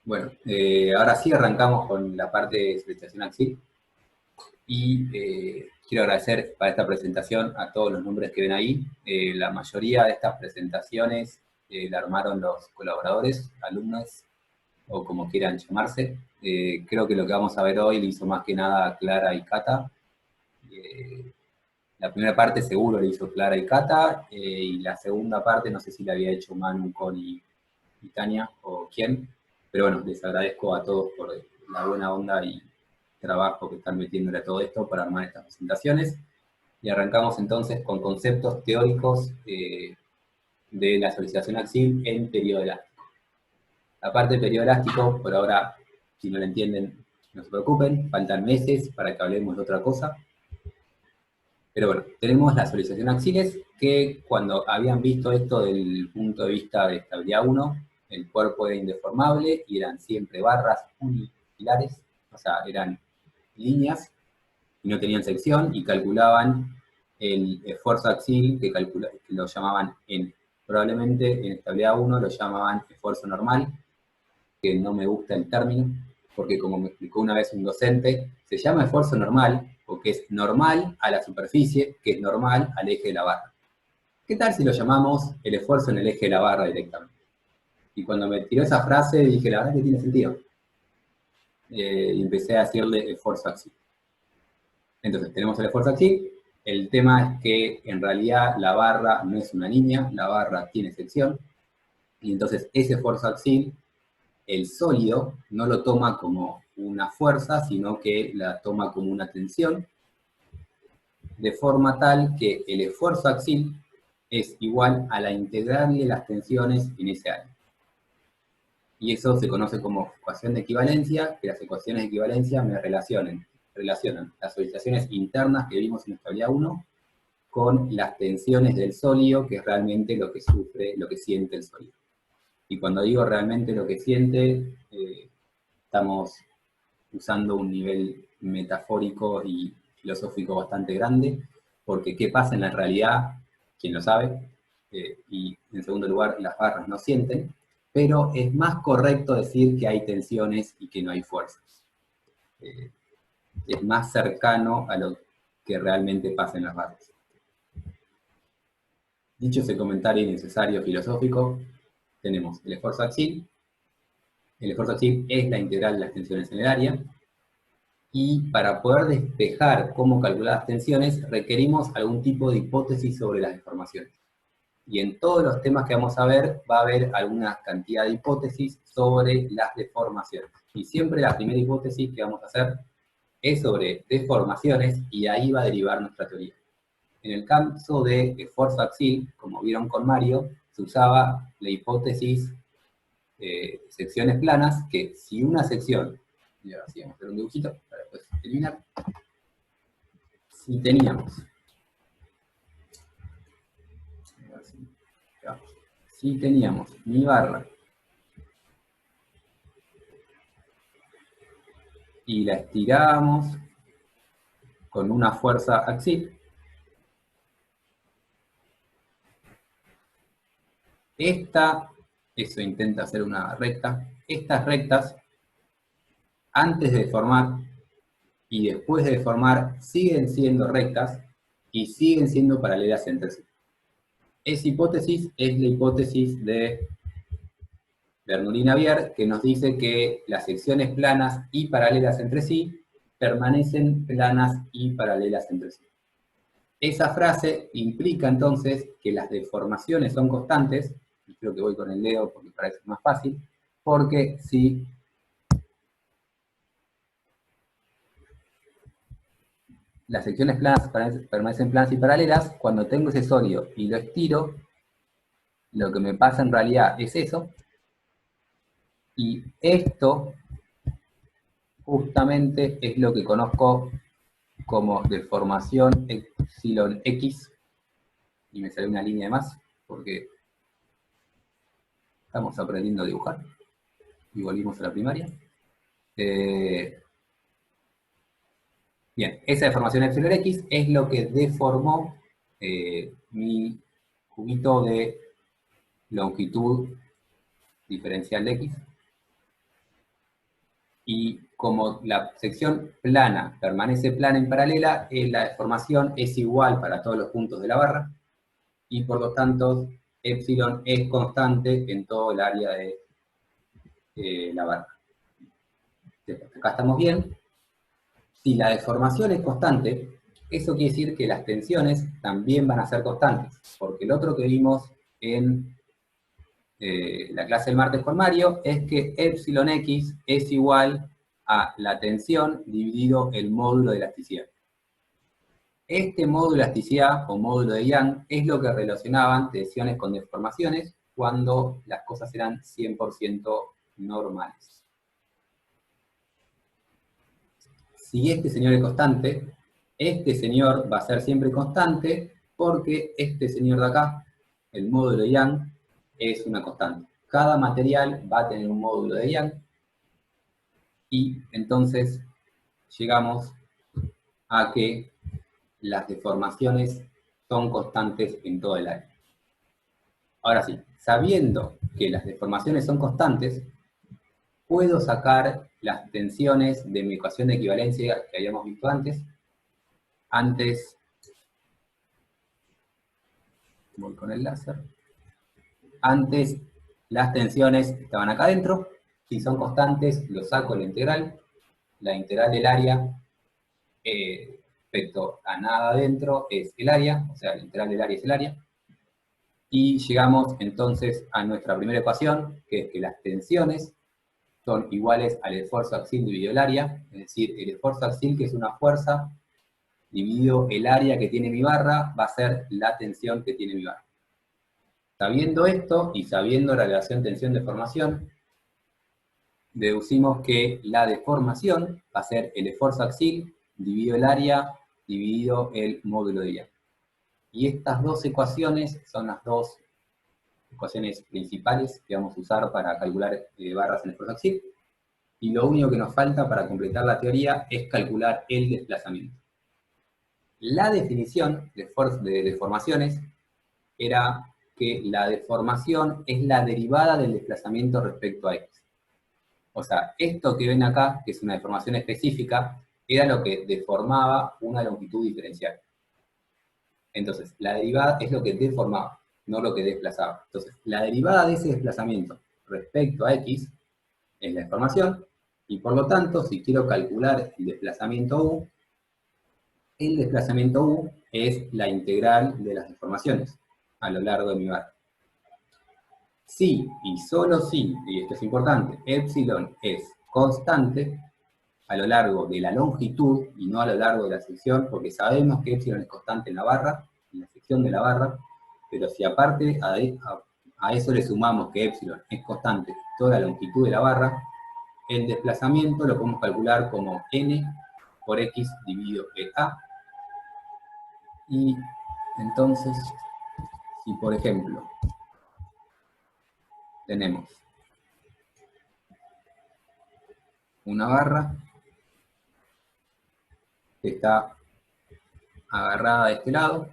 Bueno, ahora sí arrancamos con la parte de solicitación AXIL y quiero agradecer para esta presentación a todos los nombres que ven ahí. La mayoría de estas presentaciones la armaron los colaboradores, alumnos o como quieran llamarse. Creo que lo que vamos a ver hoy lo hizo más que nada Clara y Cata. La primera parte seguro la hizo Clara y Cata, y la segunda parte no sé si la había hecho Manu, Connie y Tania o quién, pero bueno, les agradezco a todos por la buena onda y trabajo que están metiéndole a todo esto para armar estas presentaciones. Y arrancamos entonces con conceptos teóricos de la solicitación AXIL en periodo elástico. La parte de periodo elástico, por ahora, si no la entienden, no se preocupen, faltan meses para que hablemos de otra cosa. Pero bueno, tenemos la solicitación axiles, que cuando habían visto esto desde el punto de vista de estabilidad 1, el cuerpo era indeformable y eran siempre barras unipilares, o sea, eran líneas y no tenían sección, y calculaban el esfuerzo axil, que lo llamaban N. Probablemente en estabilidad 1 lo llamaban esfuerzo normal, que no me gusta el término, porque como me explicó una vez un docente, se llama esfuerzo normal porque es normal a la superficie, que es normal al eje de la barra. ¿Qué tal si lo llamamos el esfuerzo en el eje de la barra directamente? Y cuando me tiró esa frase dije, la verdad que tiene sentido. Y empecé a decirle esfuerzo axil. Entonces tenemos el esfuerzo axil. El tema es que en realidad la barra no es una línea, la barra tiene sección. Y entonces ese esfuerzo axil, el sólido no lo toma como una fuerza, sino que la toma como una tensión, de forma tal que el esfuerzo axil es igual a la integral de las tensiones en ese área. Y eso se conoce como ecuación de equivalencia, que las ecuaciones de equivalencia me relacionan las solicitaciones internas que vimos en estabilidad 1 con las tensiones del sólido, que es realmente lo que sufre, lo que siente el sólido. Y cuando digo realmente lo que siente, estamos usando un nivel metafórico y filosófico bastante grande, porque ¿qué pasa en la realidad? ¿Quién lo sabe? Y en segundo lugar, las barras no sienten, pero es más correcto decir que hay tensiones y que no hay fuerzas. Es más cercano a lo que realmente pasa en las barras. Dicho ese comentario innecesario filosófico, tenemos el esfuerzo axil. El esfuerzo axil es la integral de las tensiones en el área, y para poder despejar cómo calcular las tensiones requerimos algún tipo de hipótesis sobre las deformaciones. Y en todos los temas que vamos a ver va a haber alguna cantidad de hipótesis sobre las deformaciones. Y siempre la primera hipótesis que vamos a hacer es sobre deformaciones, y de ahí va a derivar nuestra teoría. En el caso de esfuerzo axil, como vieron con Mario, se usaba la hipótesis secciones planas, que si una sección, y ahora sí vamos a hacer un dibujito para después eliminar, si teníamos, si teníamos mi barra y la estirábamos con una fuerza axil, eso intenta hacer una recta, estas rectas, antes de deformar y después de deformar, siguen siendo rectas y siguen siendo paralelas entre sí. Esa hipótesis es la hipótesis de Bernoulli-Navier, que nos dice que las secciones planas y paralelas entre sí permanecen planas y paralelas entre sí. Esa frase implica entonces que las deformaciones son constantes, y creo que voy con el dedo porque parece más fácil, porque si las secciones planas permanecen planas y paralelas, cuando tengo ese sólido y lo estiro, lo que me pasa en realidad es eso, y esto justamente es lo que conozco como deformación epsilon x, y me sale una línea de más, porque estamos aprendiendo a dibujar, y volvimos a la primaria. Bien, esa deformación epsilon x es lo que deformó mi cubito de longitud diferencial de x, Y como la sección plana permanece plana en paralela, la deformación es igual para todos los puntos de la barra, y por lo tanto, epsilon es constante en todo el área de la barra. Acá estamos bien. Si la deformación es constante, eso quiere decir que las tensiones también van a ser constantes, porque el otro que vimos en la clase del martes con Mario es que epsilon x es igual a la tensión dividido el módulo de elasticidad. Este módulo de elasticidad o módulo de Young es lo que relacionaban tensiones con deformaciones cuando las cosas eran 100% normales. Si este señor es constante, este señor va a ser siempre constante porque este señor de acá, el módulo de Young, es una constante. Cada material va a tener un módulo de Young y entonces llegamos a que las deformaciones son constantes en todo el área. Ahora sí, sabiendo que las deformaciones son constantes, puedo sacar las tensiones de mi ecuación de equivalencia que habíamos visto antes. Voy con el láser. Antes las tensiones estaban acá adentro. Si son constantes, lo saco la integral. La integral del área respecto a nada adentro es el área, o sea, la integral del área es el área. Y llegamos entonces a nuestra primera ecuación, que es que las tensiones son iguales al esfuerzo axial dividido el área, es decir, el esfuerzo axial, que es una fuerza, dividido el área que tiene mi barra, va a ser la tensión que tiene mi barra. Sabiendo esto, y sabiendo la relación tensión-deformación, deducimos que la deformación va a ser el esfuerzo axial dividido el área, dividido el módulo de Young. Y estas dos ecuaciones son las dos ecuaciones principales que vamos a usar para calcular barras en esfuerzo axial. Y lo único que nos falta para completar la teoría es calcular el desplazamiento. La definición de deformaciones era que la deformación es la derivada del desplazamiento respecto a x. O sea, esto que ven acá, que es una deformación específica, era lo que deformaba una longitud diferencial. Entonces, la derivada es lo que deformaba, no lo que desplazaba. Entonces, la derivada de ese desplazamiento respecto a x es la deformación, y por lo tanto, si quiero calcular el desplazamiento u es la integral de las deformaciones a lo largo de mi barra. Si, y solo si, y esto es importante, epsilon es constante a lo largo de la longitud y no a lo largo de la sección, porque sabemos que epsilon es constante en la barra, en la sección de la barra, pero si aparte a eso le sumamos que epsilon es constante toda la longitud de la barra, el desplazamiento lo podemos calcular como n por x dividido a. Y entonces, si por ejemplo tenemos una barra que está agarrada de este lado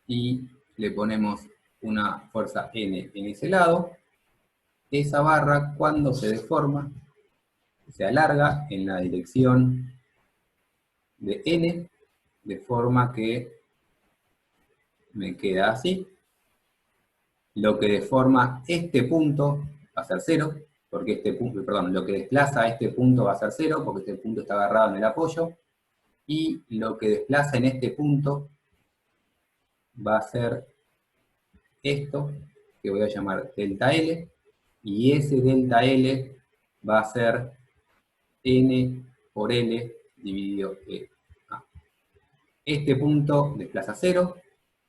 y le ponemos una fuerza N en ese lado, esa barra cuando se deforma, se alarga en la dirección de N, de forma que me queda así. Lo que deforma este punto va a ser 0, porque este punto, perdón, lo que desplaza a este punto va a ser 0, porque este punto está agarrado en el apoyo, y lo que desplaza en este punto va a ser esto, que voy a llamar delta L, y ese delta L va a ser N por L dividido A. Este punto desplaza 0,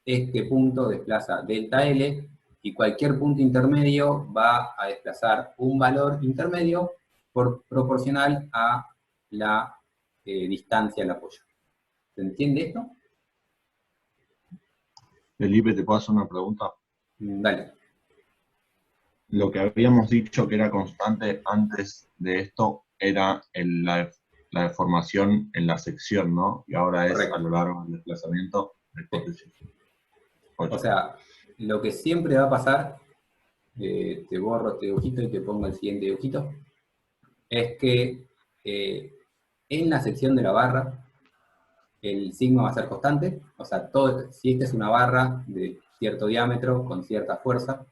este punto desplaza delta L, y cualquier punto intermedio va a desplazar un valor intermedio proporcional a la distancia al apoyo. ¿Se entiende esto? Felipe, ¿te puedo hacer una pregunta? Dale. Lo que habíamos dicho que era constante antes de esto era la deformación en la sección, ¿no? Y ahora es Correcto. a lo largo del desplazamiento de hipótesis. O sea, lo que siempre va a pasar, te borro este dibujito y te pongo el siguiente dibujito, es que en la sección de la barra, el sigma va a ser constante, o sea, si esta es una barra de cierto diámetro con cierta fuerza,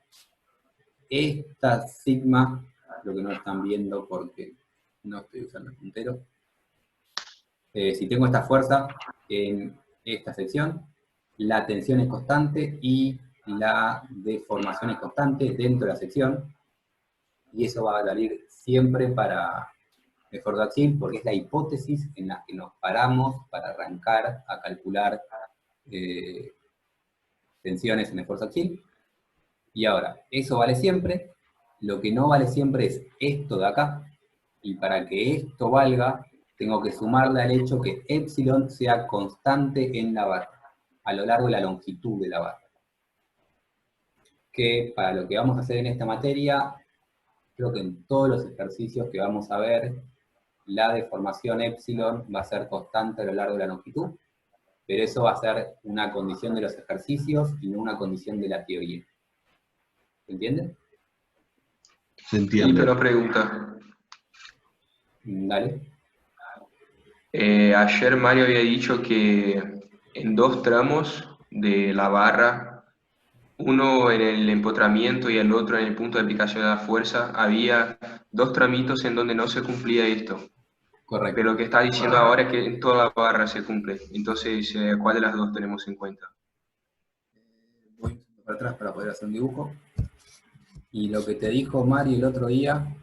esta sigma, lo que no están viendo porque no estoy usando el puntero, si tengo esta fuerza en esta sección, la tensión es constante y la deformación es constante dentro de la sección, y eso va a valer siempre para esfuerzo axial, porque es la hipótesis en la que nos paramos para arrancar a calcular tensiones en esfuerzo axial. Y ahora, eso vale siempre, lo que no vale siempre es esto de acá, y para que esto valga, tengo que sumarle al hecho que epsilon sea constante en la barra, a lo largo de la longitud de la barra. Que para lo que vamos a hacer en esta materia, creo que en todos los ejercicios que vamos a ver, la deformación epsilon va a ser constante a lo largo de la longitud, pero eso va a ser una condición de los ejercicios y no una condición de la teoría. ¿Se entiende? Se entiende. Felipe, una pregunta. Dale. Ayer Mario había dicho que en 2 tramos de la barra, uno en el empotramiento y el otro en el punto de aplicación de la fuerza, había 2 tramitos en donde no se cumplía esto. Correcto. Pero lo que está diciendo ahora es que en toda la barra se cumple. Entonces, ¿cuál de las dos tenemos en cuenta? Voy para atrás para poder hacer un dibujo. Y lo que te dijo Mari el otro día...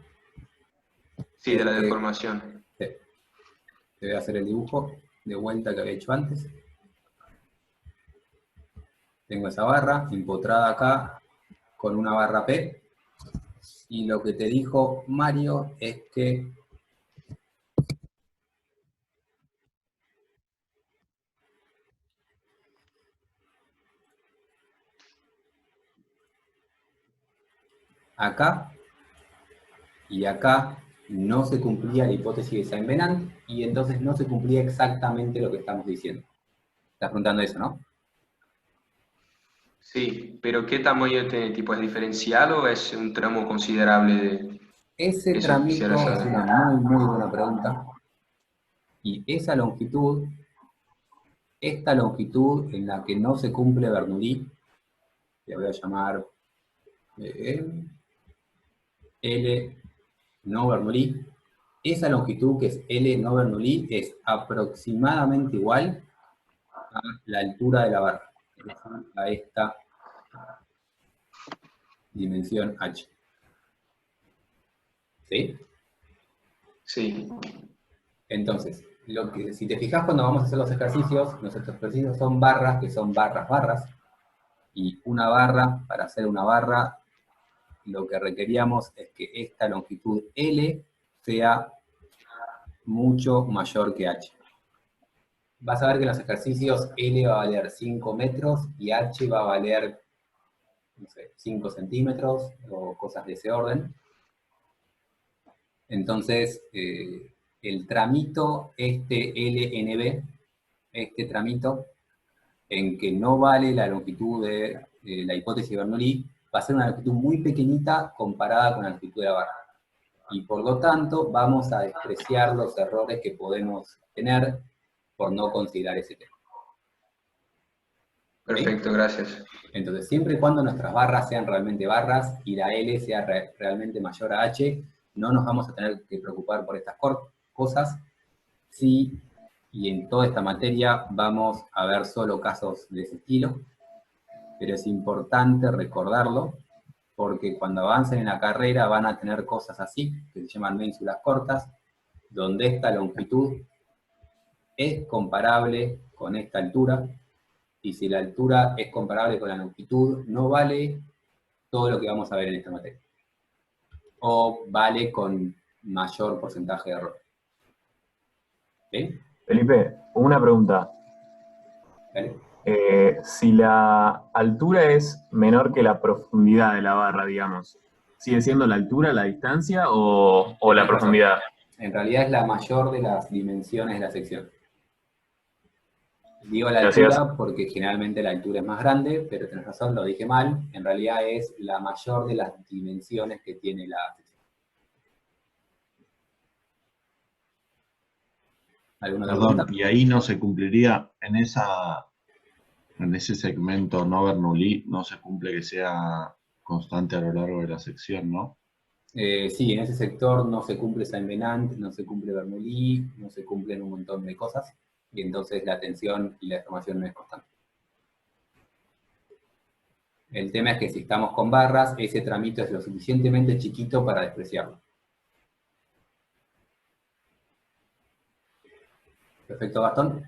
Sí, de la deformación. Sí. Te voy a hacer el dibujo de vuelta que había hecho antes. Tengo esa barra empotrada acá con una barra P. Y lo que te dijo Mario es que acá y acá no se cumplía la hipótesis de Saint-Venant y entonces no se cumplía exactamente lo que estamos diciendo. Estás preguntando eso, ¿no? Sí, pero ¿qué tamaño tiene? ¿Tipo es diferencial o es un tramo considerable de...? Ese Eso tramito quisiera es saber. una muy buena pregunta. Y esa longitud, esta longitud en la que no se cumple Bernoulli, le voy a llamar L no Bernoulli, esa longitud que es L no Bernoulli es aproximadamente igual a la altura de la barra, es decir, a esta dimensión h. ¿Sí? Sí, Entonces, si te fijas cuando vamos a hacer los ejercicios, nuestros ejercicios son barras, que son barras, y una barra, para hacer una barra, lo que requeríamos es que esta longitud L sea mucho mayor que h. Vas a ver que en los ejercicios L va a valer 5 metros y h va a valer, no sé, 5 centímetros o cosas de ese orden. Entonces, el tramito, este LNB, este tramito, en que no vale la longitud de la hipótesis de Bernoulli, va a ser una longitud muy pequeñita comparada con la longitud de la barra. Y por lo tanto, vamos a despreciar los errores que podemos tener por no considerar ese tema. perfecto, ¿Sí? gracias. Entonces, siempre y cuando nuestras barras sean realmente barras y la L sea realmente mayor a H, no nos vamos a tener que preocupar por estas cosas. Sí, y en toda esta materia vamos a ver solo casos de ese estilo, pero es importante recordarlo, porque cuando avancen en la carrera van a tener cosas así, que se llaman ménsulas cortas, donde esta longitud es comparable con esta altura, y si la altura es comparable con la longitud, no vale todo lo que vamos a ver en esta materia. O vale con mayor porcentaje de error. ¿Sí? Felipe, una pregunta. ¿Vale? Si la altura es menor que la profundidad de la barra, digamos, ¿sigue siendo la altura, la distancia o la Tenés razón. profundidad? En realidad es la mayor de las dimensiones de la sección. Digo la Gracias. altura porque generalmente la altura es más grande, pero tenés razón, lo dije mal. En realidad es la mayor de las dimensiones que tiene la sección. ¿Alguna otra Perdón, pregunta? y ahí no se cumpliría en ese segmento no Bernoulli, no se cumple que sea constante a lo largo de la sección, ¿no? Sí, en ese sector no se cumple Saint-Venant, no se cumple Bernoulli, no se cumplen un montón de cosas, y entonces la tensión y la deformación no es constante. El tema es que si estamos con barras, ese tramito es lo suficientemente chiquito para despreciarlo. Perfecto, Gastón.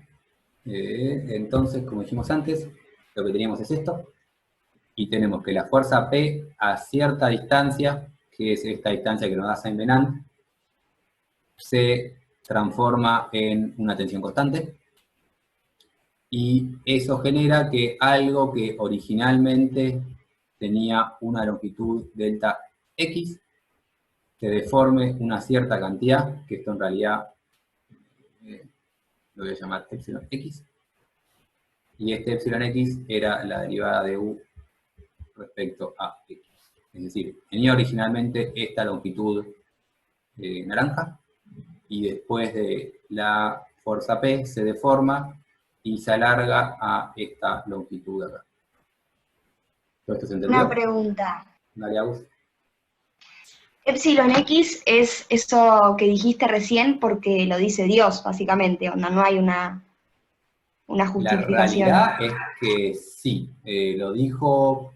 Entonces, como dijimos antes, lo que teníamos es esto, y tenemos que la fuerza P a cierta distancia, que es esta distancia que nos da Saint-Venant, se transforma en una tensión constante, y eso genera que algo que originalmente tenía una longitud delta X se deforme una cierta cantidad, que esto en realidad lo voy a llamar epsilon X, y este epsilon X era la derivada de U respecto a X. Es decir, tenía originalmente esta longitud naranja, y después de la fuerza P se deforma y se alarga a esta longitud de acá. ¿Todo esto se entendió? Una pregunta. Dale, Agus. Epsilon X es eso que dijiste recién porque lo dice Dios, básicamente, onda, no hay una La justificación. realidad es que sí, lo dijo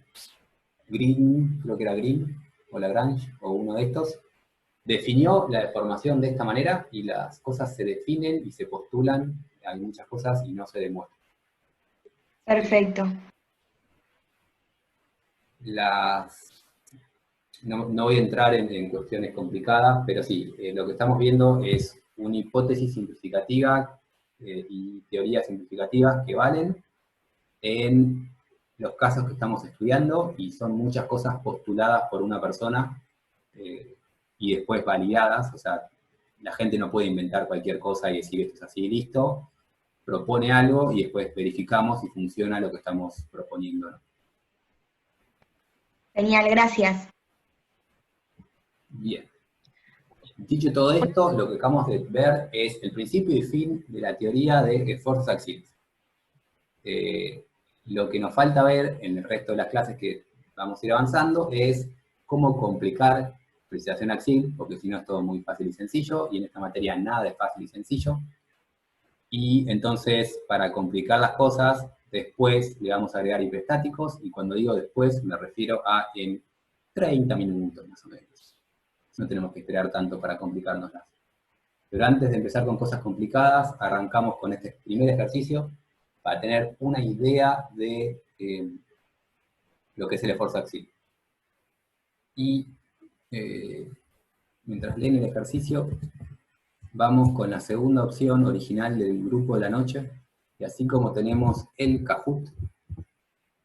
Green, creo que era Green, o Lagrange, o uno de estos, definió la deformación de esta manera, y las cosas se definen y se postulan, hay muchas cosas y no se demuestran. Perfecto. No voy a entrar en cuestiones complicadas, pero sí, lo que estamos viendo es una hipótesis simplificativa y teorías simplificativas que valen en los casos que estamos estudiando, y son muchas cosas postuladas por una persona y después validadas. O sea, la gente no puede inventar cualquier cosa y decir esto es así y listo. Propone algo y después verificamos si funciona lo que estamos proponiendo, ¿no? Genial, gracias. Bien. Dicho todo esto, lo que acabamos de ver es el principio y fin de la teoría de esfuerzos axiales. Lo que nos falta ver en el resto de las clases que vamos a ir avanzando es cómo complicar precisión axial, porque si no es todo muy fácil y sencillo, y en esta materia nada es fácil y sencillo. Y entonces, para complicar las cosas, después le vamos a agregar hiperestáticos, y cuando digo después me refiero a en 30 minutos más o menos. No tenemos que esperar tanto para complicárnoslas. Pero antes de empezar con cosas complicadas, arrancamos con este primer ejercicio para tener una idea de lo que es el esfuerzo axial. Y mientras leen el ejercicio, vamos con la segunda opción original del grupo de la noche, y así como tenemos el Kahoot,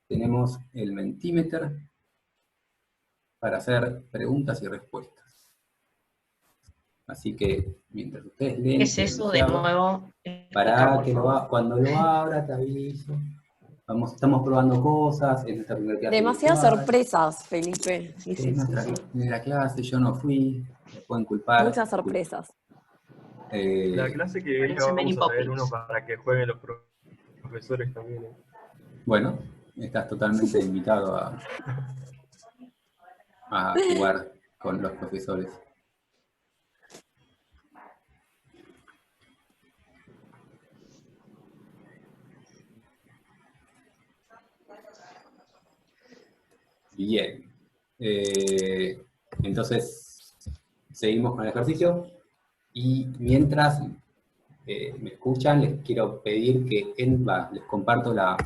tenemos el Mentimeter para hacer preguntas y respuestas. Así que, mientras ustedes leen... ¿Qué es eso de nuevo? Para que cuando lo abra te aviso. Estamos probando cosas, es nuestra primera clase. Demasiadas sorpresas, Felipe. Sí, Es nuestra primera clase, yo no fui, me pueden culpar. Muchas sorpresas. La clase que viene Parece Mary vamos a ver Poppins. uno para que jueguen los profesores también. Bueno, estás totalmente invitado a jugar con los profesores. Bien. Entonces, seguimos con el ejercicio. Y mientras me escuchan, les quiero pedir que les comparto no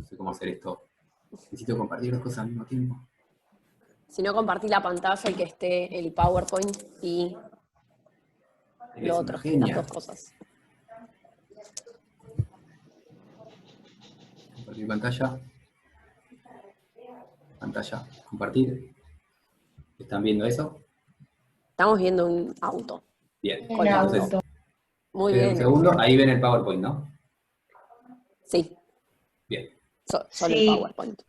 sé cómo hacer esto. Necesito compartir dos cosas al mismo tiempo. Si no, compartí la pantalla y que esté el PowerPoint y lo otro, las dos cosas. Compartir pantalla. Pantalla, compartir. ¿Están viendo eso? Estamos viendo un auto. Bien. Un Entonces, auto. Muy esperen bien. un segundo, ahí ven el PowerPoint, ¿no? Sí, Bien. solo Sí. el PowerPoint.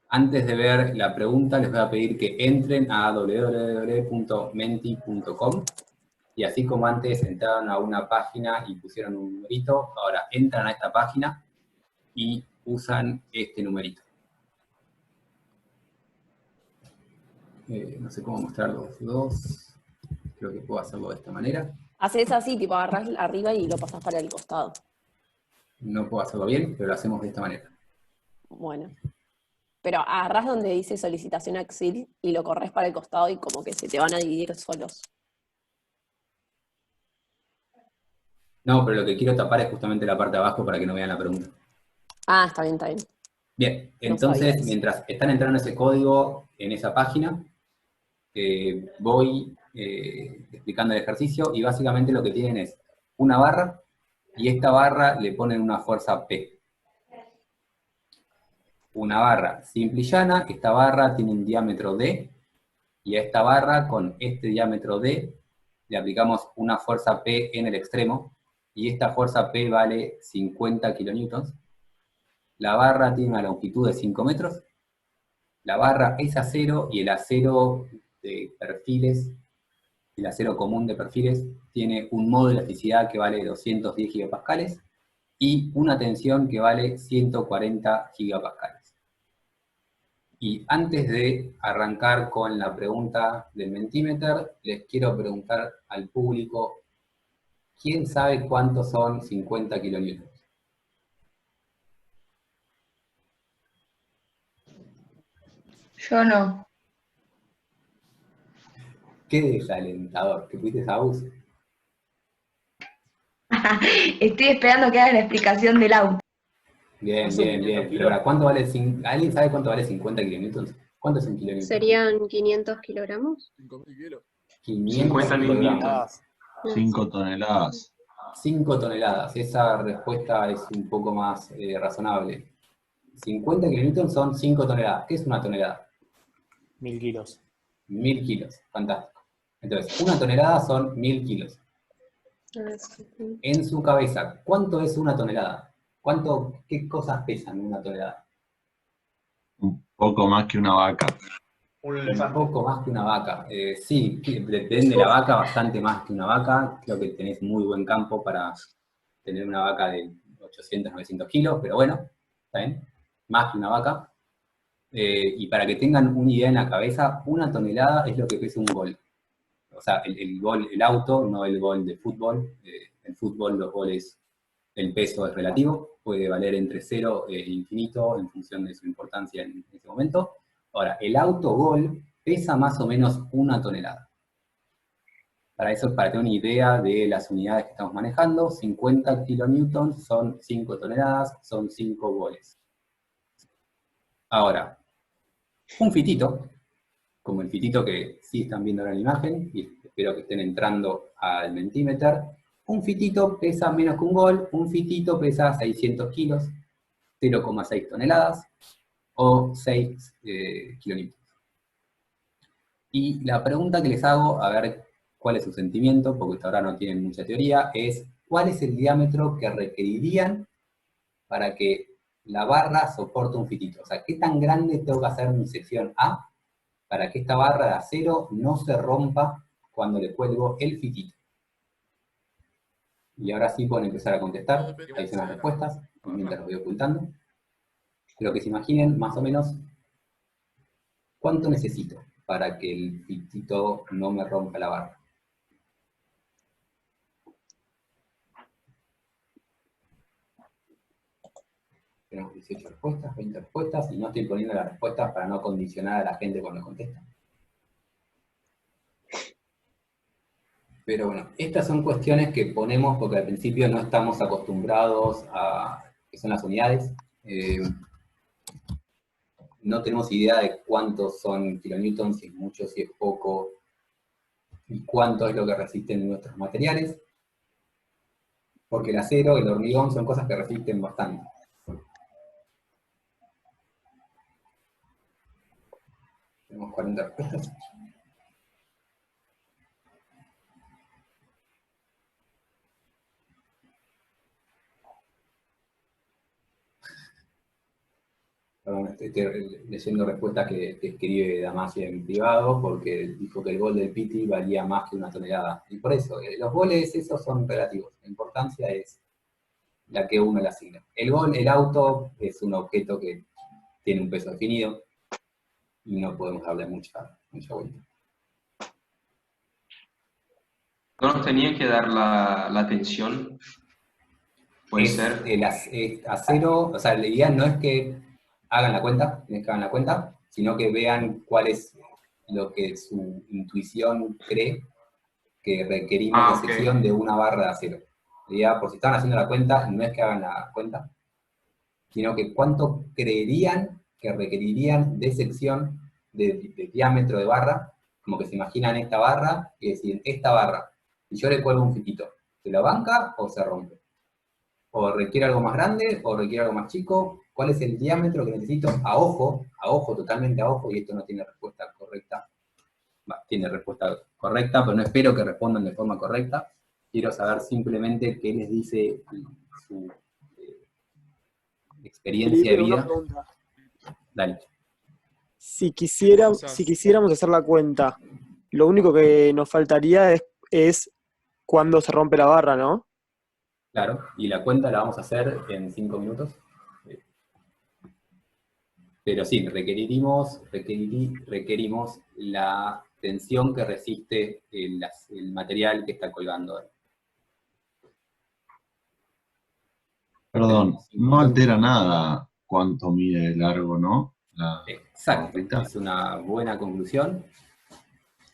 Antes de ver la pregunta, les voy a pedir que entren a www.menti.com y así como antes entraron a una página y pusieron un numerito, ahora entran a esta página y usan este numerito. No sé cómo mostrar los dos. Creo que puedo hacerlo de esta manera. Haces así, tipo agarrás arriba y lo pasás para el costado. No puedo hacerlo bien, pero lo hacemos de esta manera. Bueno. Pero agarrás donde dice solicitación Axil y lo corres para el costado y como que se te van a dividir solos. No, pero lo que quiero tapar es justamente la parte de abajo para que no vean la pregunta. Ah, está bien, está bien. Bien, No sabía entonces, eso. mientras están entrando ese código en esa página, voy explicando el ejercicio y básicamente lo que tienen es una barra y esta barra le ponen una fuerza P. Una barra simple y llana, esta barra tiene un diámetro D y a esta barra con este diámetro D le aplicamos una fuerza P en el extremo y esta fuerza P vale 50 kilonewtons. La barra tiene una longitud de 5 metros. La barra es acero y el acero de perfiles, el acero común de perfiles, tiene un modo de elasticidad que vale 210 gigapascales y una tensión que vale 140 gigapascales. Y antes de arrancar con la pregunta del Mentimeter, les quiero preguntar al público, ¿quién sabe cuántos son 50 kilonewtons? Yo no. Qué desalentador, que fuiste a bus. Estoy esperando que haga la explicación del auto. Bien, ¿No son bien, 500 bien. Pero kilos? ahora, ¿alguien sabe cuánto vale 50 kilonewtons? ¿Cuánto es un kilonewton? ¿Serían 500 kilogramos? 5.000 kilos. 500 50.000 kilogramos. newtons. 5 toneladas. 5 toneladas. Esa respuesta es un poco más razonable. 50 kilonewtons son 5 toneladas. ¿Qué es una tonelada? 1.000 kilos. 1000 kilos. Fantástico. Entonces, una tonelada son 1000 kilos. En su cabeza, ¿cuánto es una tonelada? ¿Qué cosas pesan una tonelada? Un poco más que una vaca. Un Un elefante. poco más que una vaca. Sí, depende de la vaca, bastante más que una vaca. Creo que tenés muy buen campo para tener una vaca de 800, 900 kilos, pero bueno, está bien. Más que una vaca. Y para que tengan una idea en la cabeza, una tonelada es lo que pesa un gol. O sea, el gol, el auto, no el gol de fútbol. En fútbol los goles, el peso es relativo, puede valer entre 0 e infinito en función de su importancia en ese momento. Ahora, el autogol pesa más o menos una tonelada. Para eso, para tener una idea de las unidades que estamos manejando, 50 kilonewtons son 5 toneladas, son 5 goles. Ahora, un fitito, como el fitito que sí están viendo ahora en la imagen, y espero que estén entrando al Mentimeter, un fitito pesa menos que un gol, un fitito pesa 600 kilos, 0,6 toneladas, o 6 kilonewtons. Y la pregunta que les hago, a ver cuál es su sentimiento, porque hasta ahora no tienen mucha teoría, es ¿cuál es el diámetro que requerirían para que la barra soporte un fitito? O sea, ¿qué tan grande tengo que hacer mi sección A para que esta barra de acero no se rompa cuando le cuelgo el fitito? Y ahora sí pueden empezar a contestar, ahí son las respuestas, mientras los voy ocultando. Pero que se imaginen más o menos cuánto necesito para que el fitito no me rompa la barra. Tenemos 18 respuestas, 20 respuestas, y no estoy poniendo las respuestas para no condicionar a la gente cuando contesta. Pero bueno, estas son cuestiones que ponemos porque al principio no estamos acostumbrados a que son las unidades. No tenemos idea de cuántos son kilonewtons, si es mucho, si es poco, y cuánto es lo que resisten nuestros materiales. Porque el acero, el hormigón son cosas que resisten bastante. Tenemos 40 respuestas. Perdón, estoy leyendo respuestas que escribe Damasia en privado, porque dijo que el gol del Piti valía más que 1 tonelada. Y por eso, los goles esos son relativos. La importancia es la que uno le asigna. El gol, el auto, es un objeto que tiene un peso definido y no podemos darle mucha vuelta. ¿No nos tenían que dar la tensión? Puede ser. El acero, o sea, la idea no es que hagan la cuenta, sino que vean cuál es lo que su intuición cree que requerimos de sección de una barra de acero. La idea, por si estaban haciendo la cuenta, no es que hagan la cuenta, sino que cuánto creerían que requerirían de sección de diámetro de barra, como que se imaginan esta barra y deciden, esta barra, si yo le cuelgo un fitito, ¿se la banca o se rompe? ¿O requiere algo más grande o requiere algo más chico? ¿Cuál es el diámetro que necesito a ojo, totalmente a ojo, y esto no tiene respuesta correcta? Tiene respuesta correcta, pero no espero que respondan de forma correcta. Quiero saber simplemente qué les dice su experiencia de vida. Dale. Si quisiéramos hacer la cuenta, lo único que nos faltaría es cuándo se rompe la barra, ¿no? Claro, y la cuenta la vamos a hacer en 5 minutos. Pero sí, requerimos la tensión que resiste el material que está colgando. Perdón, no altera nada cuánto mide el largo, ¿no? Exacto, es una buena conclusión,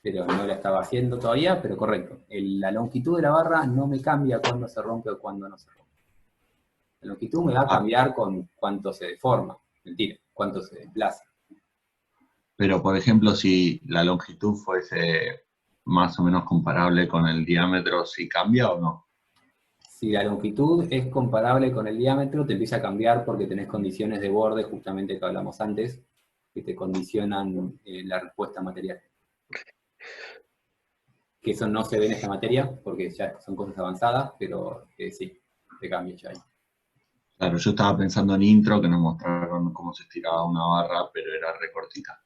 pero no la estaba haciendo todavía, pero correcto. La longitud de la barra no me cambia cuando se rompe o cuando no se rompe. La longitud me va a cambiar con cuánto se deforma, mentira, cuánto se desplaza. Pero, por ejemplo, si la longitud fuese más o menos comparable con el diámetro, ¿sí cambia o no? Si la longitud es comparable con el diámetro, te empieza a cambiar porque tenés condiciones de borde, justamente que hablamos antes, que te condicionan la respuesta material. Que eso no se ve en esta materia, porque ya son cosas avanzadas, pero sí, te cambia ya ahí. Claro, yo estaba pensando en intro, que nos mostraron cómo se estiraba una barra, pero era recortita.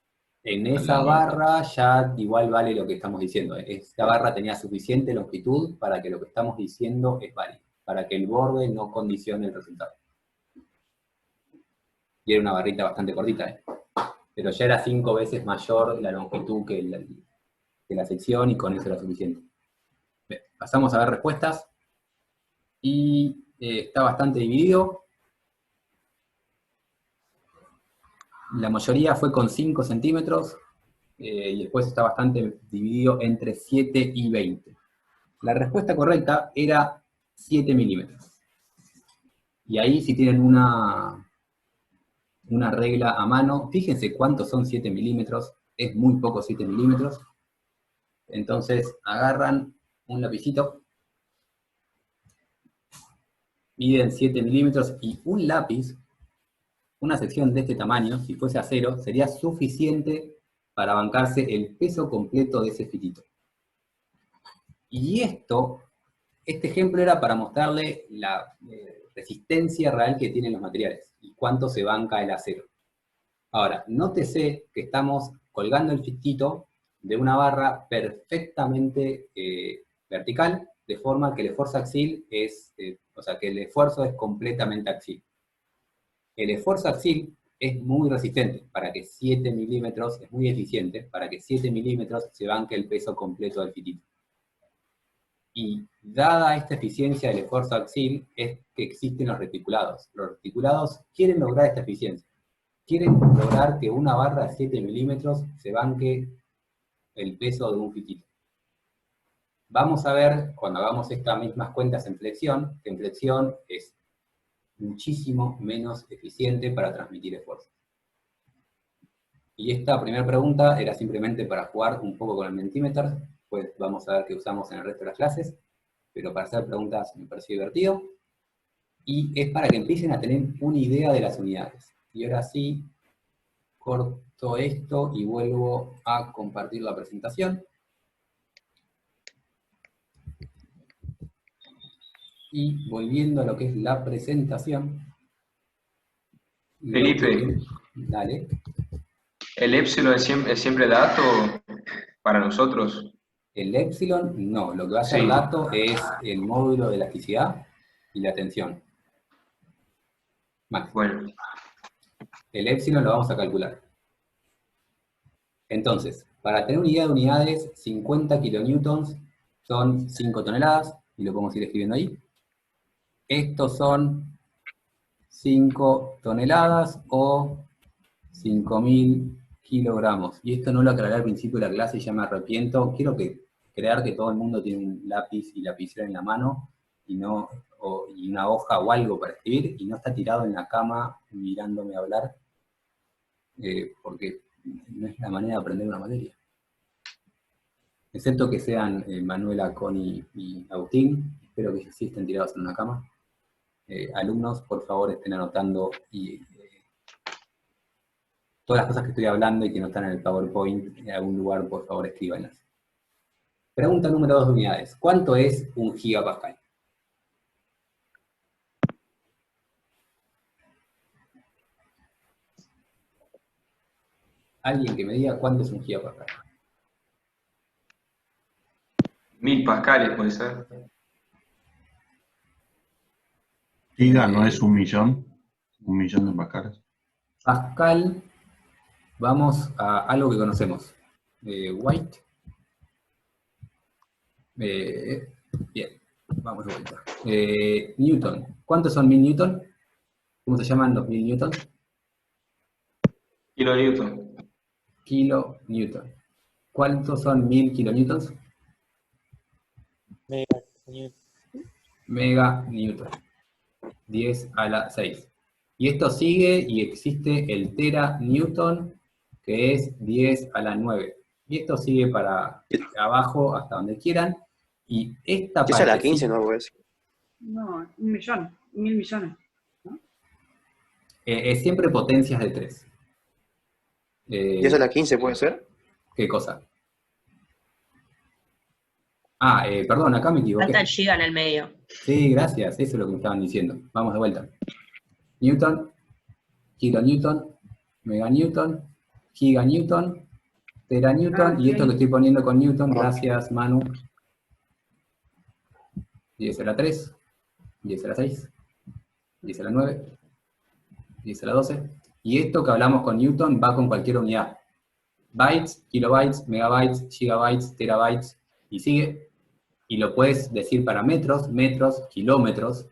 En esa barra ya igual vale lo que estamos diciendo. Esta barra tenía suficiente longitud para que lo que estamos diciendo es válido, para que el borde no condicione el resultado. Y era una barrita bastante cortita, pero ya era 5 veces mayor la longitud que la sección, y con eso era suficiente. Bien, pasamos a ver respuestas, y está bastante dividido. La mayoría fue con 5 centímetros, y después está bastante dividido entre 7 y 20. La respuesta correcta era 7 milímetros. Y ahí, si tienen una regla a mano, fíjense cuántos son 7 milímetros, es muy poco 7 milímetros. Entonces agarran un lapicito, miden 7 milímetros, y un lápiz, una sección de este tamaño, si fuese acero, sería suficiente para bancarse el peso completo de ese fitito. Y este ejemplo era para mostrarle la resistencia real que tienen los materiales y cuánto se banca el acero. Ahora, nótese que estamos colgando el fitito de una barra perfectamente vertical, de forma que el esfuerzo axil que el esfuerzo es completamente axil. El esfuerzo axil es muy resistente, para que 7 milímetros, es muy eficiente, para que 7 milímetros se banque el peso completo del fitito. Y dada esta eficiencia del esfuerzo axil, es que existen los reticulados. Los reticulados quieren lograr esta eficiencia. Quieren lograr que una barra de 7 milímetros se banque el peso de un fitito. Vamos a ver, cuando hagamos estas mismas cuentas en flexión, que en flexión es muchísimo menos eficiente para transmitir esfuerzo. Y esta primera pregunta era simplemente para jugar un poco con el Mentimeter, pues vamos a ver qué usamos en el resto de las clases, pero para hacer preguntas me pareció divertido, y es para que empiecen a tener una idea de las unidades. Y ahora sí, corto esto y vuelvo a compartir la presentación. Y volviendo a lo que es la presentación. Felipe, Dale. ¿El epsilon es siempre dato para nosotros? El epsilon, no. Lo que va a ser Sí. dato es el módulo de elasticidad y la tensión. Max. Bueno, El epsilon lo vamos a calcular. Entonces, para tener unidad de unidades, 50 kilonewtons son 5 toneladas, y lo podemos ir escribiendo ahí. Estos son 5 toneladas o 5.000 kilogramos. Y esto no lo aclaré al principio de la clase y ya me arrepiento. Quiero creer que todo el mundo tiene un lápiz y lapicera en la mano y una hoja o algo para escribir y no está tirado en la cama mirándome hablar, porque no es la manera de aprender una materia. Excepto que sean Manuela, Connie y Agustín, espero que sí estén tirados en una cama. Alumnos, por favor, estén anotando y todas las cosas que estoy hablando y que no están en el PowerPoint en algún lugar, por favor, escríbanlas. Pregunta número 2 de unidades. ¿Cuánto es un gigapascal? Alguien que me diga cuánto es un gigapascal. 1000 pascales puede ser. Giga no es 1.000.000 de pascales. Pascal, vamos a algo que conocemos. White. Bien, vamos de vuelta. Newton. ¿Cuántos son 1000 newton? ¿Cómo se llaman los 1000 newtons? Kilonewton. Kilonewton. ¿Cuántos son 1000 kilonewtons? Mega newton. 10 a la 6. Y esto sigue y existe el tera newton, que es 10 a la 9. Y esto sigue para abajo hasta donde quieran. Y esta parte... ¿Es a la 15, no, pues? No, 1.000.000, 1.000 millones. ¿No? Es siempre potencias de 3. ¿Y es a la 15 puede ser? ¿Qué cosa? Perdón, acá me equivoqué. Falta el giga en el medio. Sí, gracias, eso es lo que me estaban diciendo. Vamos de vuelta. Newton, kilonewton, meganewton, giganewton, teranewton, y esto que estoy poniendo con newton, gracias Manu. 10 a la 3, 10 a la 6, 10 a la 9, 10 a la 12. Y esto que hablamos con newton va con cualquier unidad. Bytes, kilobytes, megabytes, gigabytes, terabytes, y sigue. Y lo puedes decir para metros, kilómetros.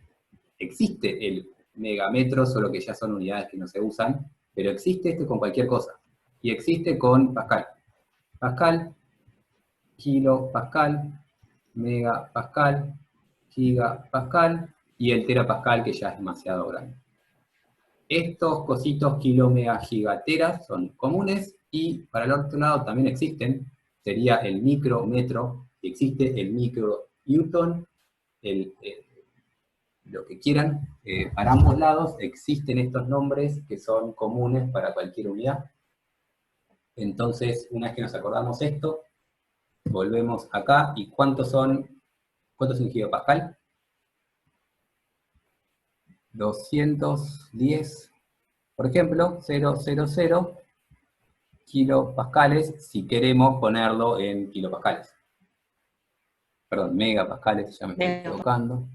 Existe el megametro, solo que ya son unidades que no se usan, pero existe este con cualquier cosa. Y existe con Pascal. Pascal, kilopascal, megapascal, gigapascal, y el terapascal, que ya es demasiado grande. Estos cositos kilo, mega, gigateras son comunes, y para el otro lado también existen, sería el micrometro, existe el micronewton, lo que quieran. Para ambos lados existen estos nombres que son comunes para cualquier unidad. Entonces, una vez que nos acordamos esto, volvemos acá, ¿y cuántos son un gigapascal? 210, por ejemplo, 000 kilopascales, si queremos ponerlo en kilopascales. Perdón, megapascales, ya me estoy equivocando.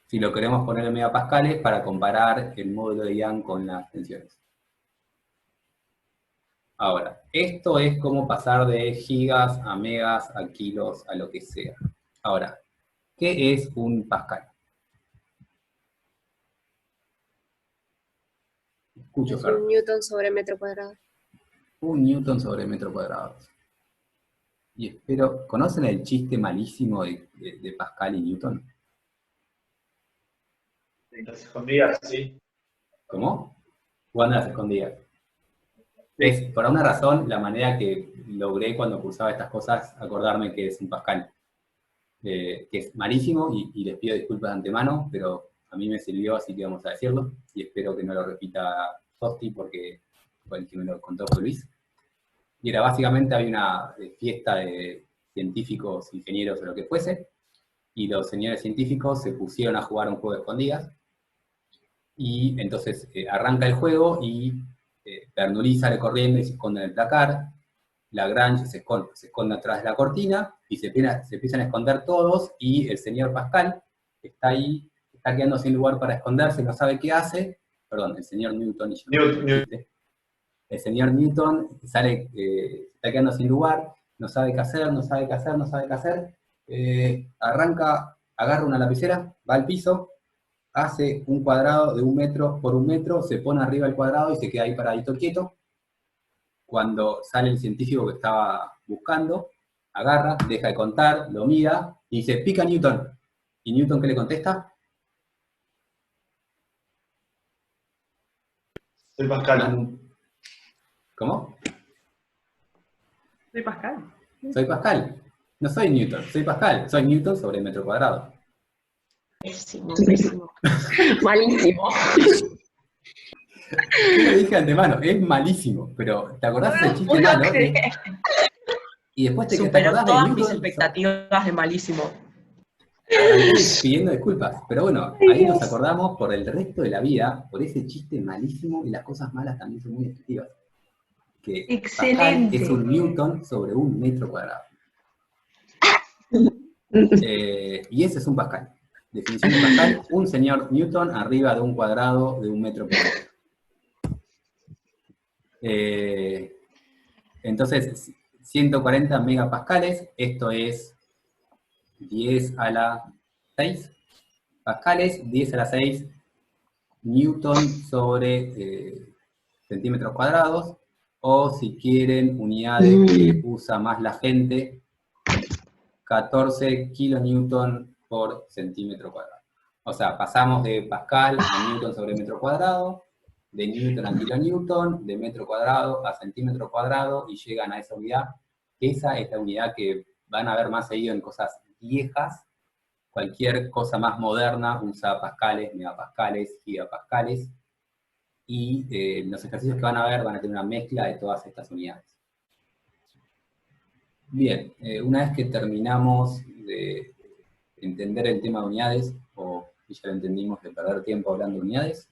Si lo queremos poner en megapascales para comparar el módulo de Young con las tensiones. Ahora, esto es como pasar de gigas a megas a kilos a lo que sea. Ahora, ¿qué es un pascal? Escucho, Es Fer. un newton sobre metro cuadrado. Un newton sobre metro cuadrado. Y espero, ¿conocen el chiste malísimo de Pascal y Newton? En las escondidas, sí. ¿Cómo? Jugando a las escondidas. Es, por una razón, la manera que logré cuando cursaba estas cosas, acordarme que es un Pascal. Que es malísimo, y les pido disculpas de antemano, pero a mí me sirvió, así que vamos a decirlo, y espero que no lo repita Sosti, porque fue el que me lo contó fue Luis. Y era básicamente, había una fiesta de científicos, ingenieros o lo que fuese, y los señores científicos se pusieron a jugar un juego de escondidas, Y entonces arranca el juego y Bernoulli sale corriendo y se esconde en el placar. Lagrange se esconde atrás de la cortina y se empiezan a esconder todos, y el señor Pascal está ahí, está quedando sin lugar para esconderse, no sabe qué hace. Perdón, el señor Newton. El señor Newton sale, está quedando sin lugar, no sabe qué hacer, no sabe qué hacer, no sabe qué hacer. Arranca, agarra una lapicera, va al piso, hace un cuadrado de 1 metro por 1 metro, se pone arriba del cuadrado y se queda ahí paradito quieto. Cuando sale el científico que estaba buscando, agarra, deja de contar, lo mira y dice, pica Newton. ¿Y Newton qué le contesta? Soy Pascal. ¿Cómo? Soy Pascal. Soy Pascal. No soy Newton, soy Pascal. Soy Newton sobre el metro cuadrado. Pésimo, pésimo. Malísimo. Yo lo dije de antemano, es malísimo, pero ¿te acordás del chiste malo? Y después te Superó acordás de todas Newton. mis expectativas de malísimo. Pidiendo disculpas, pero bueno, ahí nos acordamos por el resto de la vida, por ese chiste malísimo, y las cosas malas también son muy efectivas. Que Excelente. Pascal es un Newton sobre 1 metro cuadrado. Y ese es un Pascal. Definición de Pascal, un señor Newton arriba de un cuadrado de 1 metro cuadrado. Entonces, 140 megapascales, esto es 10 a la 6 pascales, 10 a la 6 newton sobre centímetros cuadrados, o si quieren unidades que usa más la gente, 14 kilonewton por centímetro cuadrado. O sea, pasamos de pascal a newton sobre metro cuadrado, de newton a kilonewton, de metro cuadrado a centímetro cuadrado, y llegan a esa unidad. Esa es la unidad que van a ver más seguido en cosas viejas. Cualquier cosa más moderna usa pascales, megapascales, gigapascales, y los ejercicios que van a ver van a tener una mezcla de todas estas unidades. Bien, una vez que terminamos de entender el tema de unidades, o ya lo entendimos de perder tiempo hablando de unidades,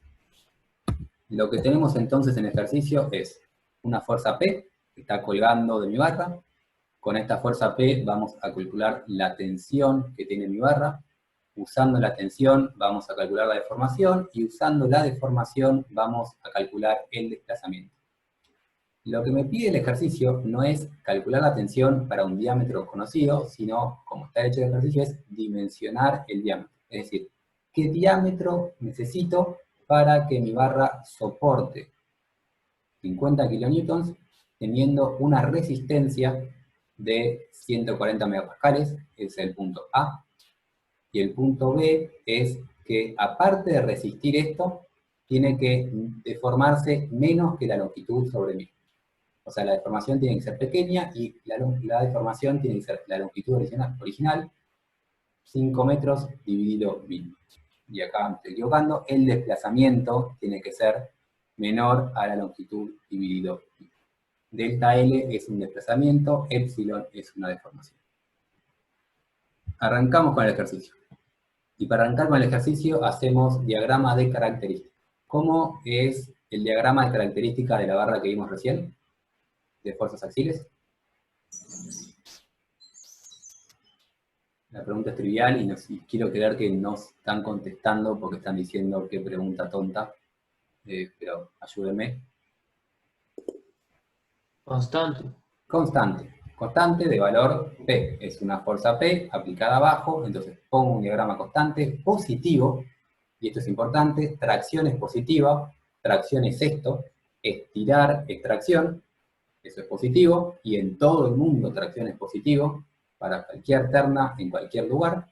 lo que tenemos entonces en el ejercicio es una fuerza P que está colgando de mi barra. Con esta fuerza P vamos a calcular la tensión que tiene mi barra. Usando la tensión vamos a calcular la deformación, y usando la deformación vamos a calcular el desplazamiento. Lo que me pide el ejercicio no es calcular la tensión para un diámetro conocido, sino, como está hecho el ejercicio, es dimensionar el diámetro. Es decir, ¿qué diámetro necesito para que mi barra soporte 50 kilonewtons teniendo una resistencia de 140 megapascales? Es el punto A. Y el punto B es que, aparte de resistir esto, tiene que deformarse menos que la longitud sobre mí. O sea, la deformación tiene que ser pequeña, y la deformación tiene que ser la longitud original 5 metros dividido 1000. Y acá me estoy equivocando, el desplazamiento tiene que ser menor a la longitud dividido 1000. Delta L es un desplazamiento, epsilon es una deformación. Arrancamos con el ejercicio. Y para arrancar con el ejercicio hacemos diagrama de característica. ¿Cómo es el diagrama de característica de la barra que vimos recién? De fuerzas axiales. La pregunta es trivial y quiero creer que no están contestando porque están diciendo qué pregunta tonta, pero ayúdenme. Constante. Constante. Constante de valor P. Es una fuerza P aplicada abajo, entonces pongo un diagrama constante positivo, y esto es importante, tracción es positiva, tracción es esto, estirar es tracción, eso es positivo, y en todo el mundo tracción es positivo, para cualquier terna, en cualquier lugar.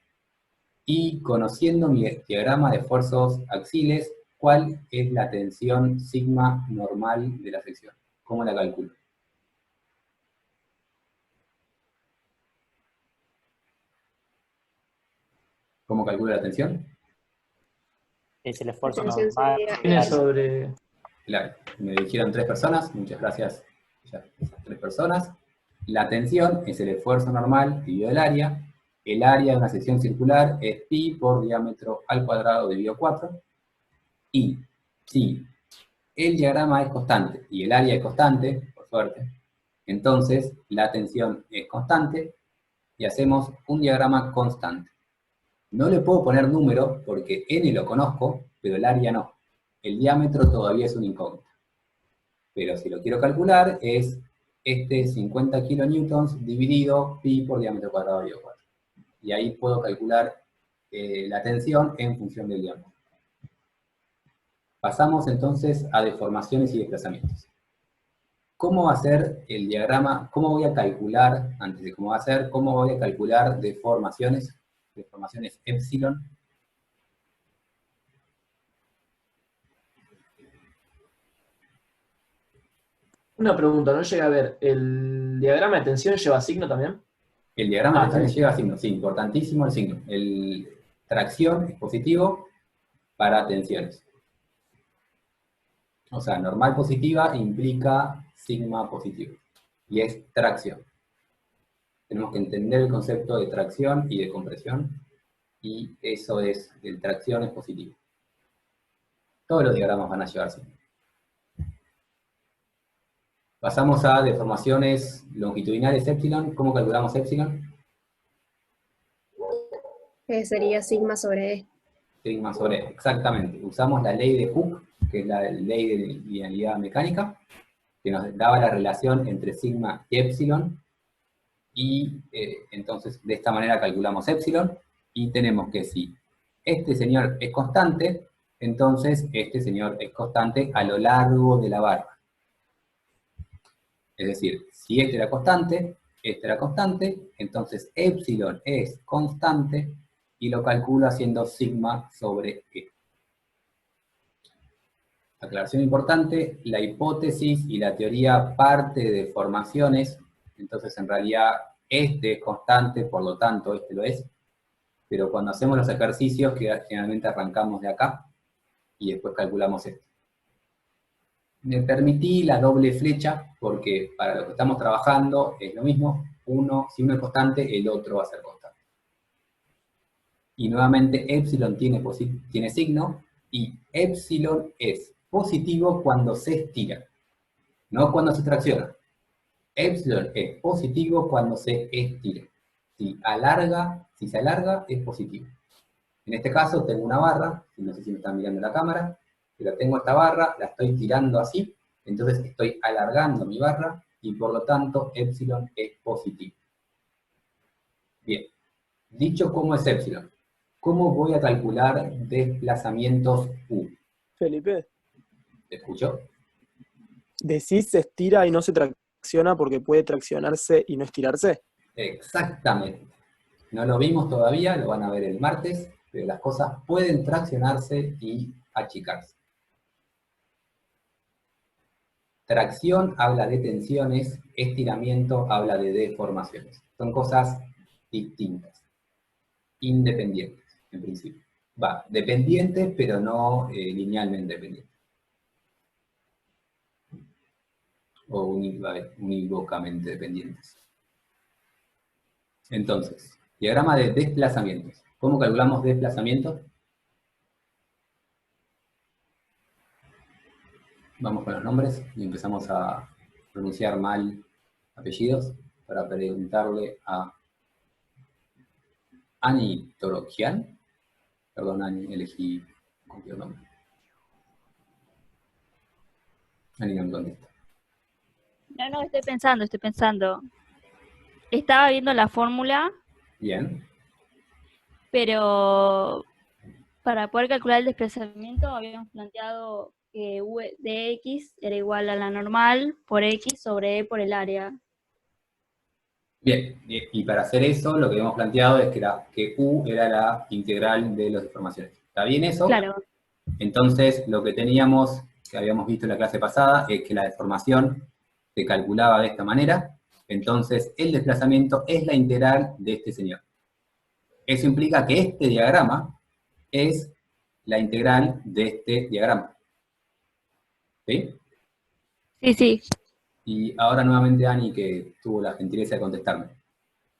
Y conociendo mi diagrama de esfuerzos axiles, ¿cuál es la tensión sigma normal de la sección? ¿Cómo la calculo? ¿Cómo calculo la tensión? Es el esfuerzo La tensión normal. sería sobre... Claro, me dijeron 3 personas, muchas gracias a esas 3 personas. La tensión es el esfuerzo normal dividido el área de una sección circular es pi por diámetro al cuadrado dividido 4. Y si el diagrama es constante y el área es constante, por suerte, entonces la tensión es constante y hacemos un diagrama constante. No le puedo poner número porque n lo conozco, pero el área no. El diámetro todavía es una incógnita. Pero si lo quiero calcular es 50 kilonewtons dividido pi por diámetro cuadrado de 4. Y ahí puedo calcular la tensión en función del diámetro. Pasamos entonces a deformaciones y desplazamientos. ¿Cómo va a ser el diagrama? ¿Cómo voy a calcular, antes de cómo va a ser, cómo voy a calcular deformaciones epsilon? Una pregunta, no llega a ver, ¿el diagrama de tensión lleva signo también? El diagrama de tensión bien. lleva signo, sí, importantísimo el signo. Tracción es positivo para tensiones. O sea, normal positiva implica sigma positivo. Y es tracción. Tenemos que entender el concepto de tracción y de compresión. Y eso es, el tracción es positivo. Todos los diagramas van a llevar signo. Pasamos a deformaciones longitudinales epsilon. ¿Cómo calculamos epsilon? Que sería sigma sobre E. Sigma sobre E, exactamente. Usamos la ley de Hooke, que es la ley de linealidad mecánica, que nos daba la relación entre sigma y epsilon, y entonces de esta manera calculamos epsilon, y tenemos que si este señor es constante, entonces este señor es constante a lo largo de la barra. Es decir, si este era constante, entonces epsilon es constante, y lo calculo haciendo sigma sobre E. Aclaración importante, la hipótesis y la teoría parte de deformaciones, entonces en realidad este es constante, por lo tanto este lo es, pero cuando hacemos los ejercicios que generalmente arrancamos de acá, y después calculamos esto. Me permití la doble flecha, porque para lo que estamos trabajando es lo mismo, si uno es constante, el otro va a ser constante. Y nuevamente epsilon tiene signo, y epsilon es positivo cuando se estira, no cuando se tracciona. Epsilon es positivo cuando se estira. Si se alarga, es positivo. En este caso tengo una barra, no sé si me están mirando la cámara, pero tengo esta barra, la estoy tirando así, entonces estoy alargando mi barra, y por lo tanto epsilon es positivo. Bien, dicho cómo es epsilon, ¿cómo voy a calcular desplazamientos U? Felipe, ¿Te escucho? ¿decís se estira y no se tracciona porque puede traccionarse y no estirarse? Exactamente. No lo vimos todavía, lo van a ver el martes, pero las cosas pueden traccionarse y achicarse. Tracción habla de tensiones, estiramiento habla de deformaciones. Son cosas distintas, independientes, en principio. Dependientes, pero no linealmente dependientes. O unívocamente dependientes. Entonces, diagrama de desplazamientos. ¿Cómo calculamos desplazamientos? Vamos con los nombres y empezamos a pronunciar mal apellidos para preguntarle a Ani Torokian. Perdón, Ani, elegí cualquier nombre. Ani no me contesta. No, estoy pensando. Estaba viendo la fórmula, Bien. pero para poder calcular el desplazamiento habíamos planteado que U de X era igual a la normal por X sobre E por el área. Bien, y para hacer eso lo que habíamos planteado es que U era la integral de las deformaciones. ¿Está bien eso? Claro. Entonces, lo que teníamos, que habíamos visto en la clase pasada, es que la deformación se calculaba de esta manera, entonces el desplazamiento es la integral de este señor. Eso implica que este diagrama es la integral de este diagrama. ¿Sí? Sí. Y ahora nuevamente Ani, que tuvo la gentileza de contestarme.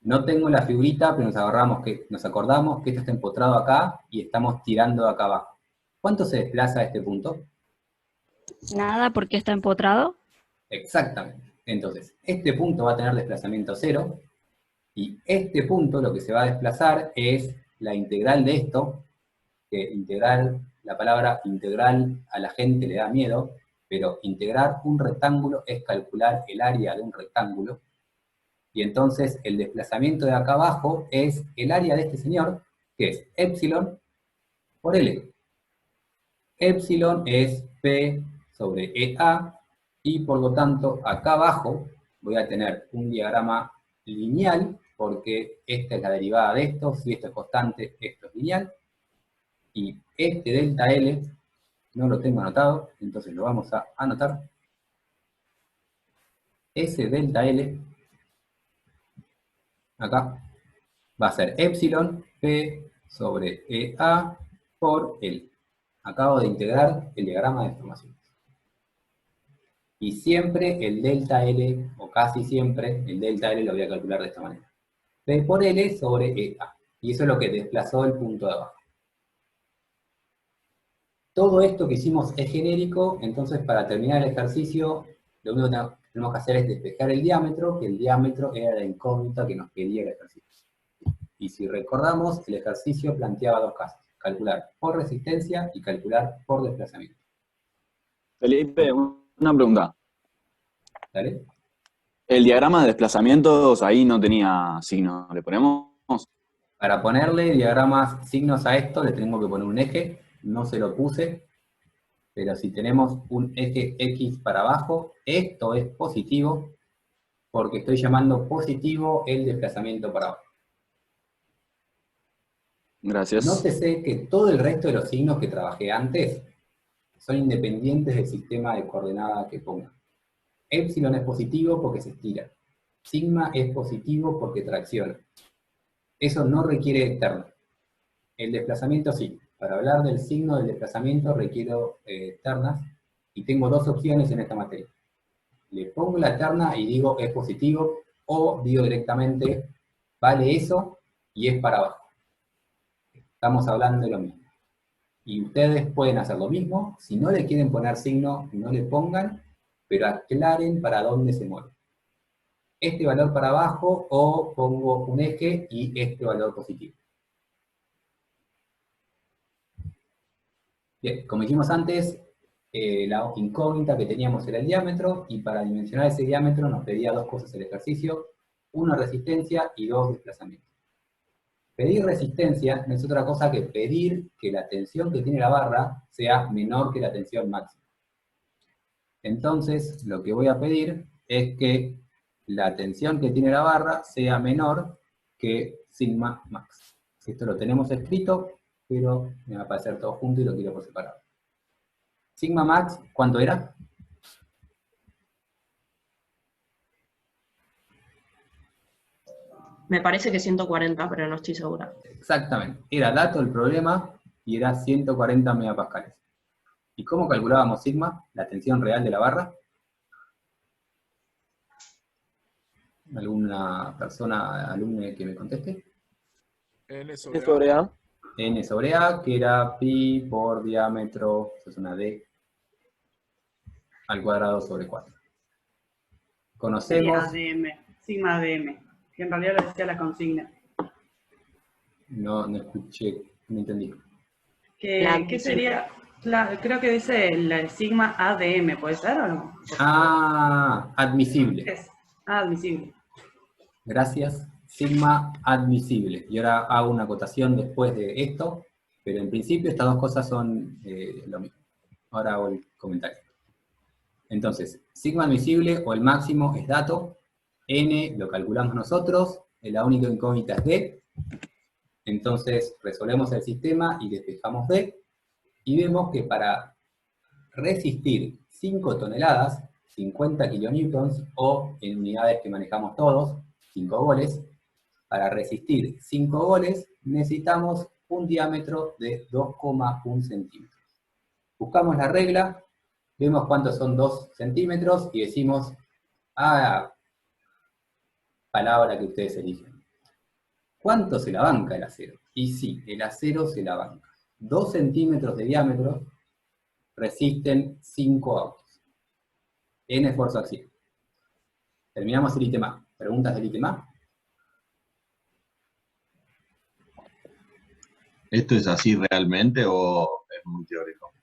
No tengo la figurita, pero nos acordamos que esto está empotrado acá y estamos tirando de acá abajo. ¿Cuánto se desplaza este punto? Nada, porque está empotrado. Exactamente. Entonces, este punto va a tener desplazamiento 0, y este punto lo que se va a desplazar es la integral de esto, que integral, la palabra integral a la gente le da miedo, pero integrar un rectángulo es calcular el área de un rectángulo, y entonces el desplazamiento de acá abajo es el área de este señor, que es epsilon por L. Epsilon es P sobre EA, y por lo tanto acá abajo voy a tener un diagrama lineal, porque esta es la derivada de esto, si esto es constante, esto es lineal, y este delta L no lo tengo anotado, entonces lo vamos a anotar. Ese delta L, acá, va a ser epsilon P sobre EA por L. Acabo de integrar el diagrama de deformaciones. Y siempre el delta L, o casi siempre, el delta L lo voy a calcular de esta manera. P por L sobre EA. Y eso es lo que desplazó el punto de abajo. Todo esto que hicimos es genérico, entonces para terminar el ejercicio, lo único que tenemos que hacer es despejar el diámetro, que el diámetro era la incógnita que nos pedía el ejercicio. Y si recordamos, el ejercicio planteaba dos casos: calcular por resistencia y calcular por desplazamiento. Felipe, una pregunta. ¿Dale? El diagrama de desplazamientos ahí no tenía signo, ¿le ponemos? Para ponerle diagramas, signos a esto, le tengo que poner un eje, no se lo puse, pero si tenemos un eje X para abajo, esto es positivo, porque estoy llamando positivo el desplazamiento para abajo. Gracias. Nótese que todo el resto de los signos que trabajé antes son independientes del sistema de coordenadas que ponga. Epsilon es positivo porque se estira. Sigma es positivo porque tracciona. Eso no requiere terna. El desplazamiento sí. Para hablar del signo del desplazamiento requiero ternas, y tengo dos opciones en esta materia. Le pongo la terna y digo es positivo, o digo directamente vale eso y es para abajo. Estamos hablando de lo mismo. Y ustedes pueden hacer lo mismo. Si no le quieren poner signo, no le pongan, pero aclaren para dónde se mueve. Este valor para abajo, o pongo un eje y este valor positivo. Bien, como dijimos antes, la incógnita que teníamos era el diámetro, y para dimensionar ese diámetro nos pedía dos cosas el ejercicio: una, resistencia, y dos, desplazamiento. Pedir resistencia no es otra cosa que pedir que la tensión que tiene la barra sea menor que la tensión máxima. Entonces, lo que voy a pedir es que la tensión que tiene la barra sea menor que sigma max. Esto lo tenemos escrito, pero me va a aparecer todo junto y lo quiero por separado. Sigma max, ¿cuánto era? Me parece que 140, pero no estoy segura. Exactamente. Era dato el problema y era 140 megapascales. ¿Y cómo calculábamos sigma, la tensión real de la barra? ¿Alguna persona, alumno que me conteste? N sobre A. N sobre A, que era pi por diámetro, eso es una D, al cuadrado sobre 4. Conocemos... ADM, sigma ADM, que en realidad lo decía la consigna. No escuché, no entendí. ¿Qué sería? Creo que dice el sigma ADM, ¿puede ser o no? Ah, admisible. Admisible. Gracias. Sigma admisible. Y ahora hago una acotación después de esto, pero en principio estas dos cosas son lo mismo. Ahora hago el comentario. Entonces, sigma admisible o el máximo es dato, N lo calculamos nosotros, la única incógnita es D, entonces resolvemos el sistema y despejamos D, y vemos que para resistir 5 toneladas, 50 kilonewtons, o en unidades que manejamos todos, 5 goles, para resistir 5 goles necesitamos un diámetro de 2,1 centímetros. Buscamos la regla, vemos cuántos son 2 centímetros y decimos, palabra que ustedes eligen. ¿Cuánto se la banca el acero? Y sí, el acero se la banca. 2 centímetros de diámetro resisten 5 autos. En esfuerzo axial. Terminamos el ítem A. ¿Preguntas del ítem A? ¿Esto es así realmente o es muy teórico?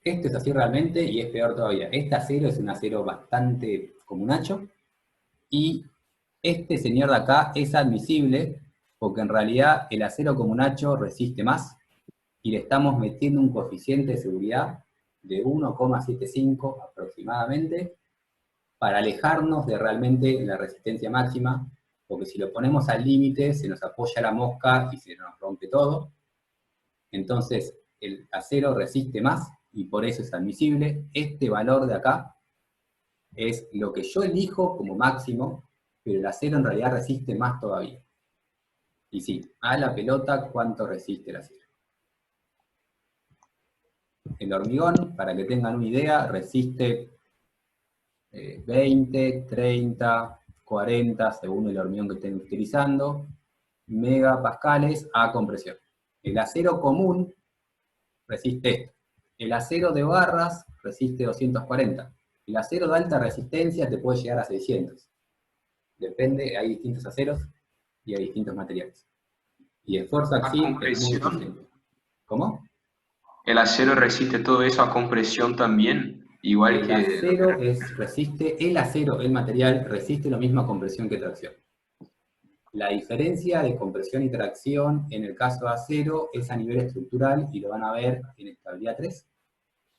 Esto es así realmente y es peor todavía. Este acero es un acero bastante comunacho y este señor de acá es admisible porque en realidad el acero comunacho resiste más y le estamos metiendo un coeficiente de seguridad de 1,75 aproximadamente para alejarnos de realmente la resistencia máxima, porque si lo ponemos al límite se nos apoya la mosca y se nos rompe todo. Entonces el acero resiste más y por eso es admisible. Este valor de acá es lo que yo elijo como máximo, pero el acero en realidad resiste más todavía. Y sí, a la pelota, ¿cuánto resiste el acero? El hormigón, para que tengan una idea, resiste 20, 30, 40, según el hormigón que estén utilizando, megapascales a compresión. El acero común resiste esto. El acero de barras resiste 240. El acero de alta resistencia te puede llegar a 600. Depende, hay distintos aceros y hay distintos materiales. Y el esfuerzo axial es muy distinto. ¿Cómo? ¿El acero resiste todo eso a compresión también? Igual el que... acero el acero, el material, resiste lo mismo a compresión que tracción. La diferencia de compresión y tracción en el caso de acero es a nivel estructural y lo van a ver en estabilidad 3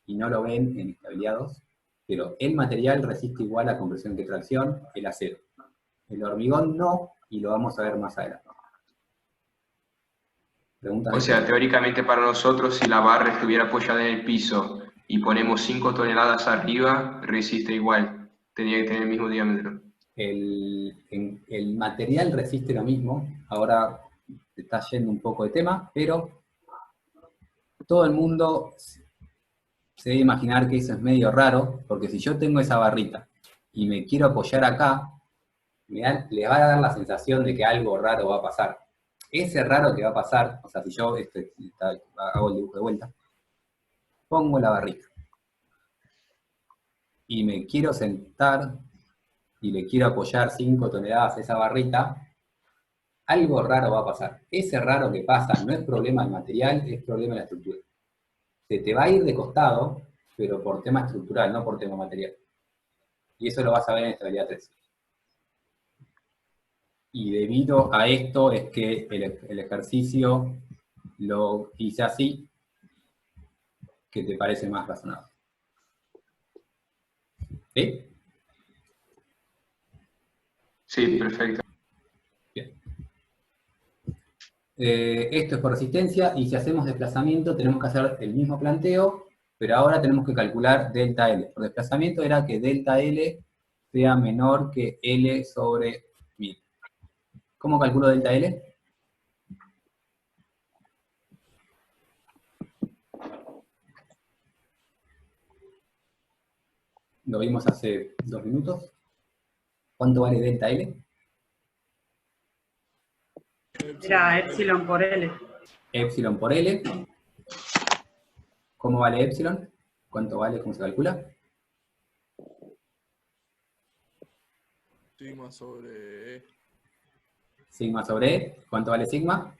y no lo ven en estabilidad 2, pero el material resiste igual a compresión que tracción, el acero. El hormigón no, y lo vamos a ver más adelante. O sea, teóricamente para nosotros, si la barra estuviera apoyada en el piso y ponemos 5 toneladas arriba, resiste igual. Tendría que tener el mismo diámetro. El material resiste lo mismo. Ahora te está yendo un poco de tema, pero todo el mundo se debe imaginar que eso es medio raro, porque si yo tengo esa barrita y me quiero apoyar acá, le va a dar la sensación de que algo raro va a pasar. Ese raro que va a pasar, o sea, si yo hago el dibujo de vuelta, pongo la barrita y me quiero sentar y le quiero apoyar 5 toneladas a esa barrita, algo raro va a pasar. Ese raro que pasa no es problema del material, es problema de la estructura. Se te va a ir de costado, pero por tema estructural, no por tema material. Y eso lo vas a ver en estabilidad 3. Y debido a esto es que el ejercicio lo hice así, que te parece más razonable. ¿Sí? Sí, perfecto. Bien. Esto es por resistencia, y si hacemos desplazamiento tenemos que hacer el mismo planteo, pero ahora tenemos que calcular delta L. Por desplazamiento era que delta L sea menor que L sobre 1000. ¿Cómo calculo delta L? Lo vimos hace 2 minutos. ¿Cuánto vale delta L? Era epsilon por L. Epsilon por L. ¿Cómo vale epsilon? ¿Cuánto vale? ¿Cómo se calcula? Sigma sobre E. Sigma sobre E. ¿Cuánto vale sigma?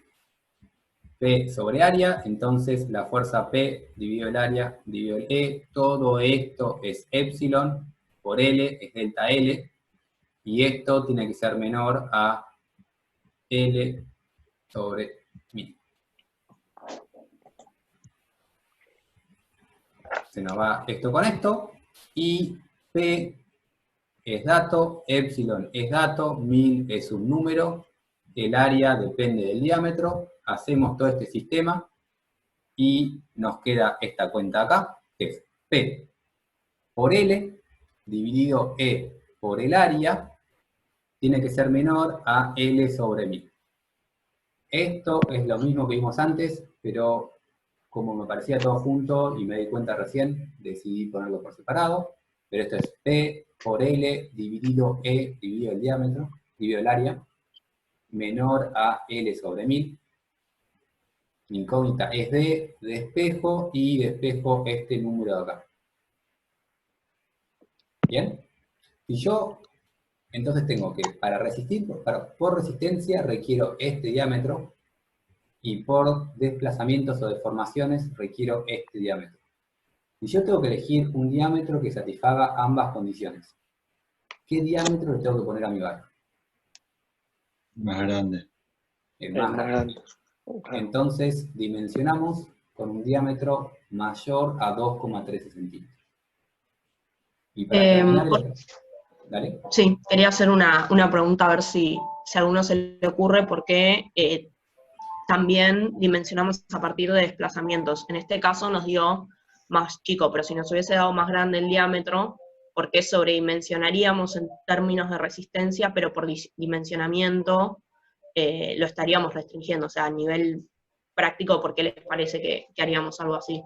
P sobre área. Entonces la fuerza P dividido el área dividido el E. Todo esto es epsilon por L, es delta L. Y esto tiene que ser menor a L sobre 1000. Se nos va esto con esto. Y P es dato, epsilon es dato, 1000 es un número, el área depende del diámetro, hacemos todo este sistema y nos queda esta cuenta acá, que es P por L dividido E por el área, tiene que ser menor a L sobre 1000. Esto es lo mismo que vimos antes, pero como me parecía todo junto y me di cuenta recién, decidí ponerlo por separado, pero esto es P por L dividido E dividido el diámetro, dividido el área, menor a L sobre 1000. Mi incógnita es de espejo y despejo este número de acá. ¿Bien? Si yo, entonces tengo que, para resistir, por resistencia requiero este diámetro, y por desplazamientos o deformaciones requiero este diámetro. Si yo tengo que elegir un diámetro que satisfaga ambas condiciones, ¿qué diámetro le tengo que poner a mi barra? Más grande. El más grande. Entonces dimensionamos con un diámetro mayor a 2,13 centímetros. Y para terminar, ¿dale? Sí, quería hacer una pregunta a ver si a alguno se le ocurre por qué también dimensionamos a partir de desplazamientos. En este caso nos dio más chico, pero si nos hubiese dado más grande el diámetro, ¿por qué sobredimensionaríamos en términos de resistencia, pero por dimensionamiento lo estaríamos restringiendo? O sea, a nivel práctico, ¿por qué les parece que haríamos algo así?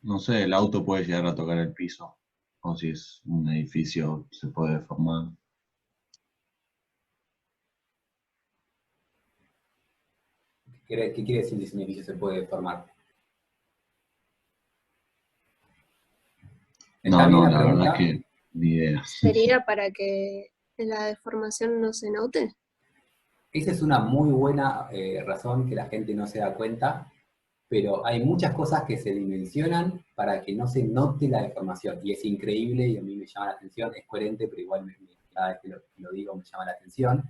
No sé, el auto puede llegar a tocar el piso, o si es un edificio se puede deformar. ¿Qué quiere decir que ese edificio se puede deformar? No, la verdad es que ni idea. ¿Sería para que la deformación no se note? Esa es una muy buena razón que la gente no se da cuenta, pero hay muchas cosas que se dimensionan para que no se note la deformación, y es increíble y a mí me llama la atención, es coherente, pero igual cada vez que lo digo me llama la atención,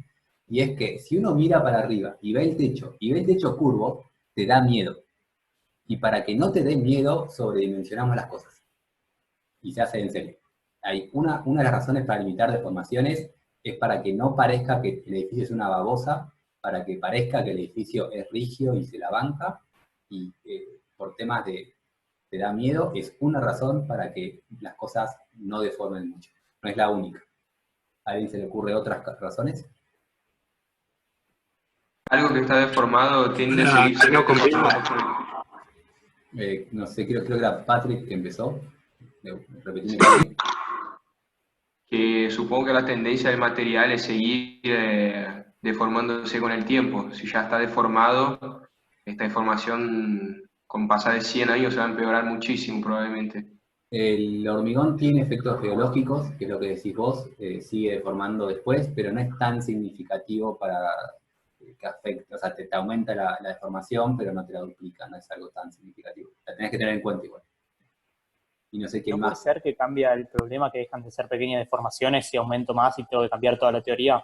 y es que si uno mira para arriba y ve el techo curvo, te da miedo, y para que no te dé miedo, sobredimensionamos las cosas, y se hace en serio. Hay una de las razones para limitar deformaciones es para que no parezca que el edificio es una babosa, para que parezca que el edificio es rígido y se la banca, y por temas te da miedo, es una razón para que las cosas no deformen mucho. No es la única. ¿A alguien se le ocurre otras razones? Algo que está deformado tiende a seguirse no no sé, creo que era Patrick que empezó. Repetime. Que supongo que la tendencia del material es seguir deformándose con el tiempo. Si ya está deformado, esta deformación con pasar de 100 años se va a empeorar muchísimo probablemente. El hormigón tiene efectos geológicos, que es lo que decís vos, sigue deformando después, pero no es tan significativo para que afecte, o sea, te aumenta la deformación, pero no te la duplica, no es algo tan significativo. La tenés que tener en cuenta igual. Y no sé quién ¿No más. puede ser que cambia el problema, que dejan de ser pequeñas deformaciones y aumento más y tengo que cambiar toda la teoría?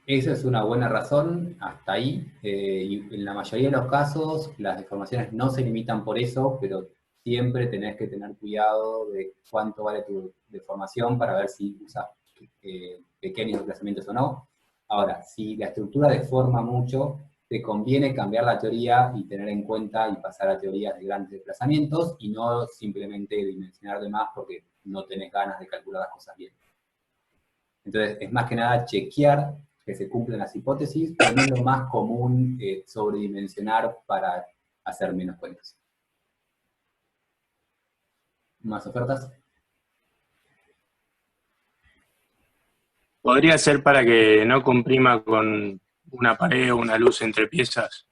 Esa es una buena razón, hasta ahí. Y en la mayoría de los casos, las deformaciones no se limitan por eso, pero siempre tenés que tener cuidado de cuánto vale tu deformación para ver si usas pequeños desplazamientos o no. Ahora, si la estructura deforma mucho, te conviene cambiar la teoría y tener en cuenta y pasar a teorías de grandes desplazamientos y no simplemente dimensionar de más porque no tenés ganas de calcular las cosas bien. Entonces, es más que nada chequear que se cumplen las hipótesis, pero no es lo más común sobredimensionar para hacer menos cuentas. ¿Más ofertas? ¿Podría ser para que no comprima con una pared o una luz entre piezas?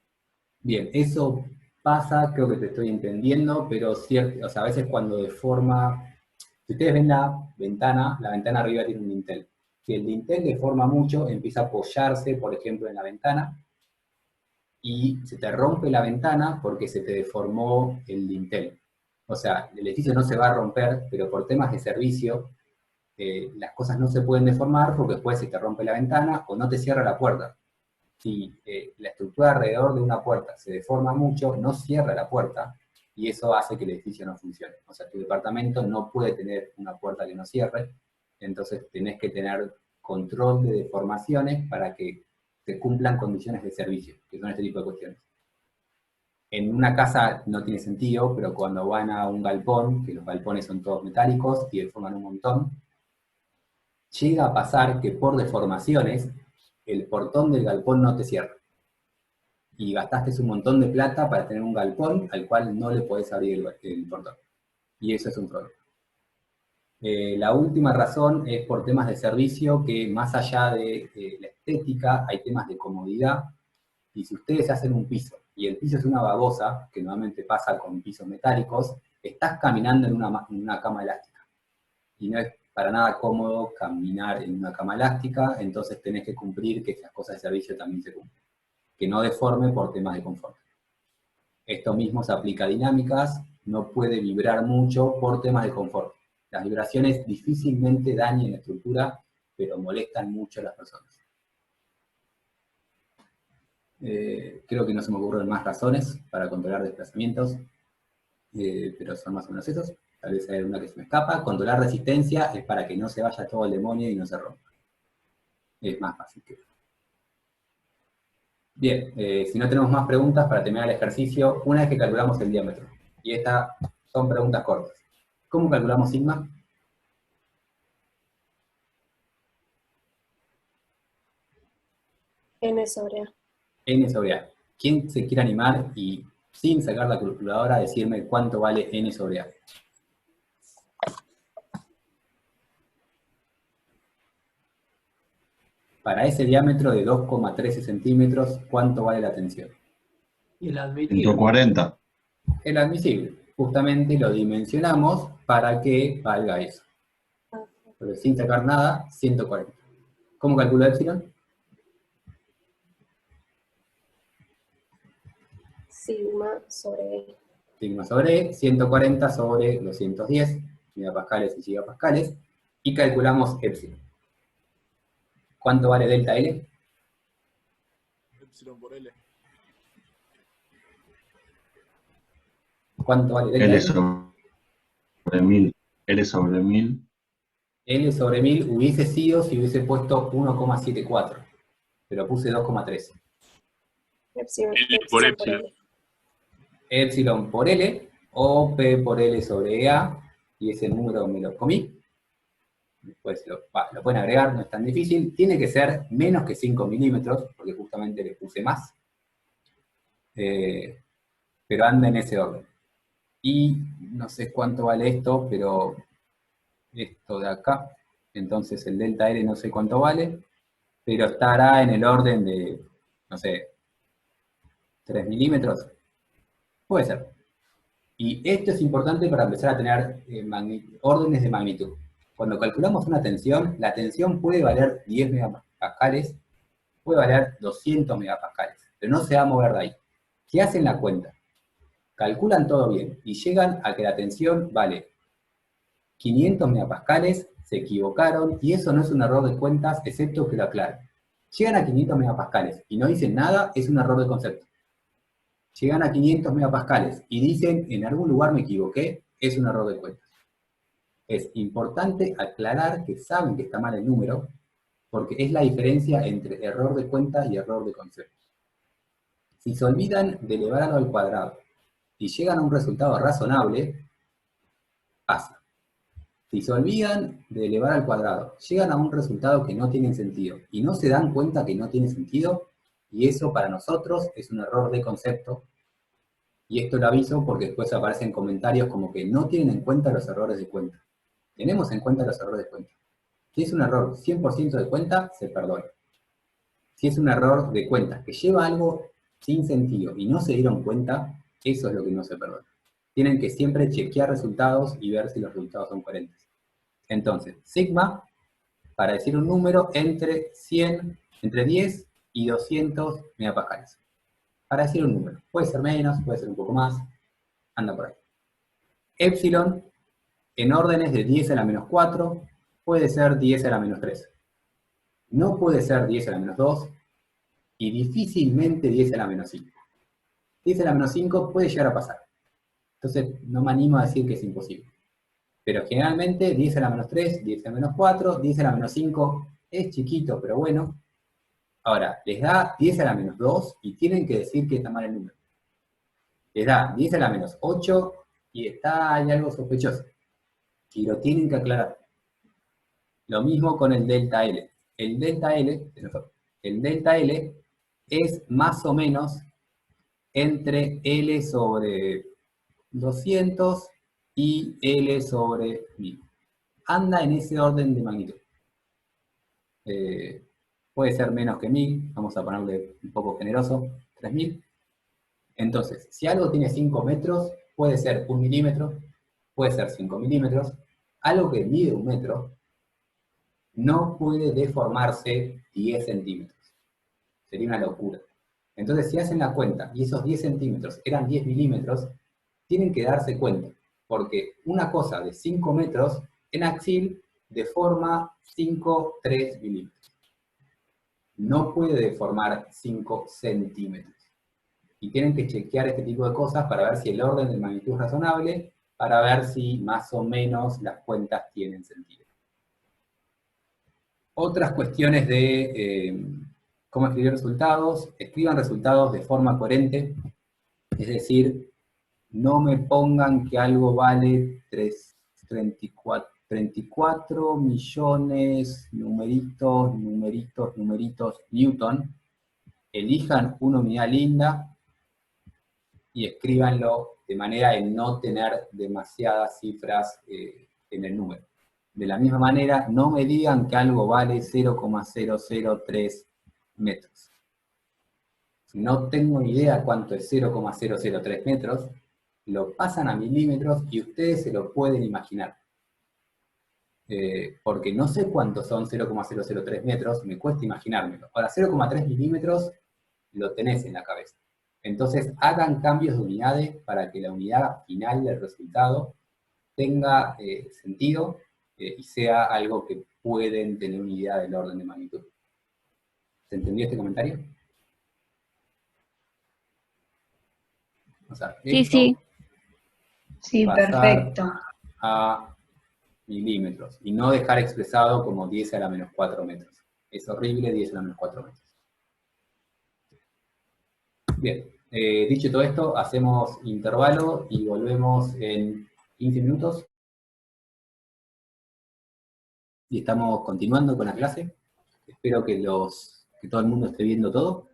Bien, eso pasa, creo que te estoy entendiendo, pero cierto, o sea, a veces cuando deforma, si ustedes ven la ventana arriba tiene un dintel. Si el dintel deforma mucho, empieza a apoyarse, por ejemplo, en la ventana, y se te rompe la ventana porque se te deformó el dintel. O sea, el edificio no se va a romper, pero por temas de servicio, las cosas no se pueden deformar porque después se te rompe la ventana o no te cierra la puerta. Si la estructura alrededor de una puerta se deforma mucho, no cierra la puerta, y eso hace que el edificio no funcione. O sea, tu departamento no puede tener una puerta que no cierre, entonces tenés que tener control de deformaciones para que se cumplan condiciones de servicio, que son este tipo de cuestiones. En una casa no tiene sentido, pero cuando van a un galpón, que los galpones son todos metálicos y deforman un montón, llega a pasar que por deformaciones el portón del galpón no te cierra. Y gastaste un montón de plata para tener un galpón al cual no le podés abrir el portón. Y eso es un problema. La última razón es por temas de servicio, que más allá de la estética, hay temas de comodidad, y si ustedes hacen un piso, y el piso es una babosa, que normalmente pasa con pisos metálicos, estás caminando en una cama elástica, y no es para nada cómodo caminar en una cama elástica, entonces tenés que cumplir que esas cosas de servicio también se cumplan, que no deforme por temas de confort. Esto mismo se aplica a dinámicas, no puede vibrar mucho por temas de confort. Las vibraciones difícilmente dañan la estructura, pero molestan mucho a las personas. Creo que no se me ocurren más razones para controlar desplazamientos, pero son más o menos esos. Tal vez hay una que se me escapa. Controlar resistencia es para que no se vaya todo el demonio y no se rompa. Es más fácil que... Bien, si no tenemos más preguntas para terminar el ejercicio, una vez que calculamos el diámetro, y estas son preguntas cortas. ¿Cómo calculamos sigma? N sobre A. N sobre A. ¿Quién se quiere animar y sin sacar la calculadora decirme cuánto vale N sobre A? Para ese diámetro de 2,13 centímetros, ¿cuánto vale la tensión? Y el admitible. 140. El admisible. Justamente lo dimensionamos para que valga eso. Pero sin sacar nada, 140. ¿Cómo calculo epsilon? Sigma sobre E. Sigma sobre E, 140 sobre 210 megapascales y gigapascales, y calculamos epsilon. ¿Cuánto vale delta L? Epsilon por L. ¿Cuánto vale delta L L? sobre 1000. L sobre 1000. L sobre 1000 hubiese sido si hubiese puesto 1,74, pero puse 2,3. Epsilon, L por epsilon. Epsilon por L, o P por L sobre EA, y ese número me lo comí. Después lo pueden agregar, no es tan difícil. Tiene que ser menos que 5 milímetros, porque justamente le puse más. Pero anda en ese orden. Y no sé cuánto vale esto, pero esto de acá, entonces el delta L no sé cuánto vale, pero estará en el orden de, no sé, 3 milímetros. Puede ser. Y esto es importante para empezar a tener órdenes de magnitud. Cuando calculamos una tensión, la tensión puede valer 10 megapascales, puede valer 200 megapascales, pero no se va a mover de ahí. Si hacen la cuenta, calculan todo bien y llegan a que la tensión vale 500 megapascales, se equivocaron, y eso no es un error de cuentas, excepto que lo aclaren. Llegan a 500 megapascales y no dicen nada, es un error de concepto. Llegan a 500 megapascales y dicen, en algún lugar me equivoqué, es un error de cuentas. Es importante aclarar que saben que está mal el número, porque es la diferencia entre error de cuenta y error de concepto. Si se olvidan de elevar algo al cuadrado y llegan a un resultado razonable, pasa. Si se olvidan de elevar al cuadrado, llegan a un resultado que no tiene sentido, y no se dan cuenta que no tiene sentido, y eso para nosotros es un error de concepto, y esto lo aviso porque después aparecen comentarios como que no tienen en cuenta los errores de cuenta. Tenemos en cuenta los errores de cuenta. Si es un error 100% de cuenta, se perdona. Si es un error de cuenta que lleva algo sin sentido y no se dieron cuenta, eso es lo que no se perdona. Tienen que siempre chequear resultados y ver si los resultados son coherentes. Entonces, sigma, para decir un número, entre 10 y 200 megapascales. Para decir un número. Puede ser menos, puede ser un poco más, anda por ahí. Epsilon, en órdenes de 10 a la menos 4, puede ser 10 a la menos 3. No puede ser 10 a la menos 2, y difícilmente 10 a la menos 5. 10 a la menos 5 puede llegar a pasar. Entonces, no me animo a decir que es imposible. Pero generalmente 10 a la menos 3, 10 a la menos 4, 10 a la menos 5, es chiquito, pero bueno. Ahora, les da 10 a la menos 2 y tienen que decir que está mal el número. Les da 10 a la menos 8 y hay algo sospechoso. Y lo tienen que aclarar. Lo mismo con el delta L. El delta L es más o menos entre L sobre 200 y L sobre 1000. anda en ese orden de magnitud. Puede ser menos que 1000, vamos a ponerle un poco generoso, 3000. Entonces, si algo tiene 5 metros, puede ser 1 milímetro, puede ser 5 milímetros. Algo que mide 1 metro no puede deformarse 10 centímetros. Sería una locura. Entonces, si hacen la cuenta y esos 10 centímetros eran 10 milímetros, tienen que darse cuenta, porque una cosa de 5 metros en axil deforma 3 milímetros. No puede deformar 5 centímetros. Y tienen que chequear este tipo de cosas para ver si el orden de magnitud es razonable, para ver si más o menos las cuentas tienen sentido. Otras cuestiones de cómo escribir resultados. Escriban resultados de forma coherente, es decir, no me pongan que algo vale 34 millones, numeritos, newton. Elijan una unidad linda y escríbanlo de manera de no tener demasiadas cifras en el número. De la misma manera, no me digan que algo vale 0,003 metros. No tengo idea cuánto es 0,003 metros, lo pasan a milímetros y ustedes se lo pueden imaginar. Porque no sé cuántos son 0,003 metros, me cuesta imaginármelo. Ahora, 0,3 milímetros lo tenés en la cabeza. Entonces, hagan cambios de unidades para que la unidad final del resultado tenga sentido y sea algo que pueden tener una idea del orden de magnitud. ¿Se entendió este comentario? O sea, Sí. Sí, perfecto. A milímetros, y no dejar expresado como 10 a la menos 4 metros. Es horrible, 10 a la menos 4 metros. Bien, dicho todo esto, hacemos intervalo y volvemos en 15 minutos. Y estamos continuando con la clase. Espero que todo el mundo esté viendo todo.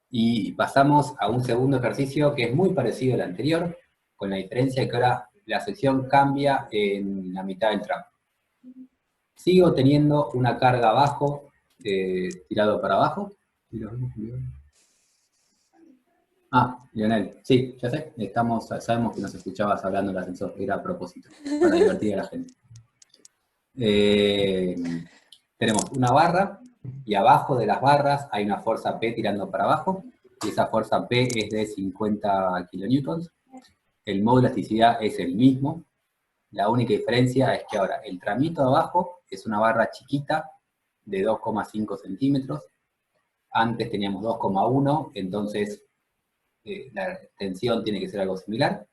Y pasamos a un segundo ejercicio que es muy parecido al anterior, con la diferencia de que ahora la sección cambia en la mitad del tramo. Sigo teniendo una carga abajo, tirado para abajo. Lionel, sí, ya sé, sabemos que nos escuchabas hablando en el ascensor, era a propósito, para divertir a la gente. Tenemos una barra, y abajo de las barras hay una fuerza P tirando para abajo, y esa fuerza P es de 50 kilonewtons. El módulo de elasticidad es el mismo, la única diferencia es que ahora el tramito de abajo es una barra chiquita de 2,5 centímetros, antes teníamos 2,1, entonces la tensión tiene que ser algo similar,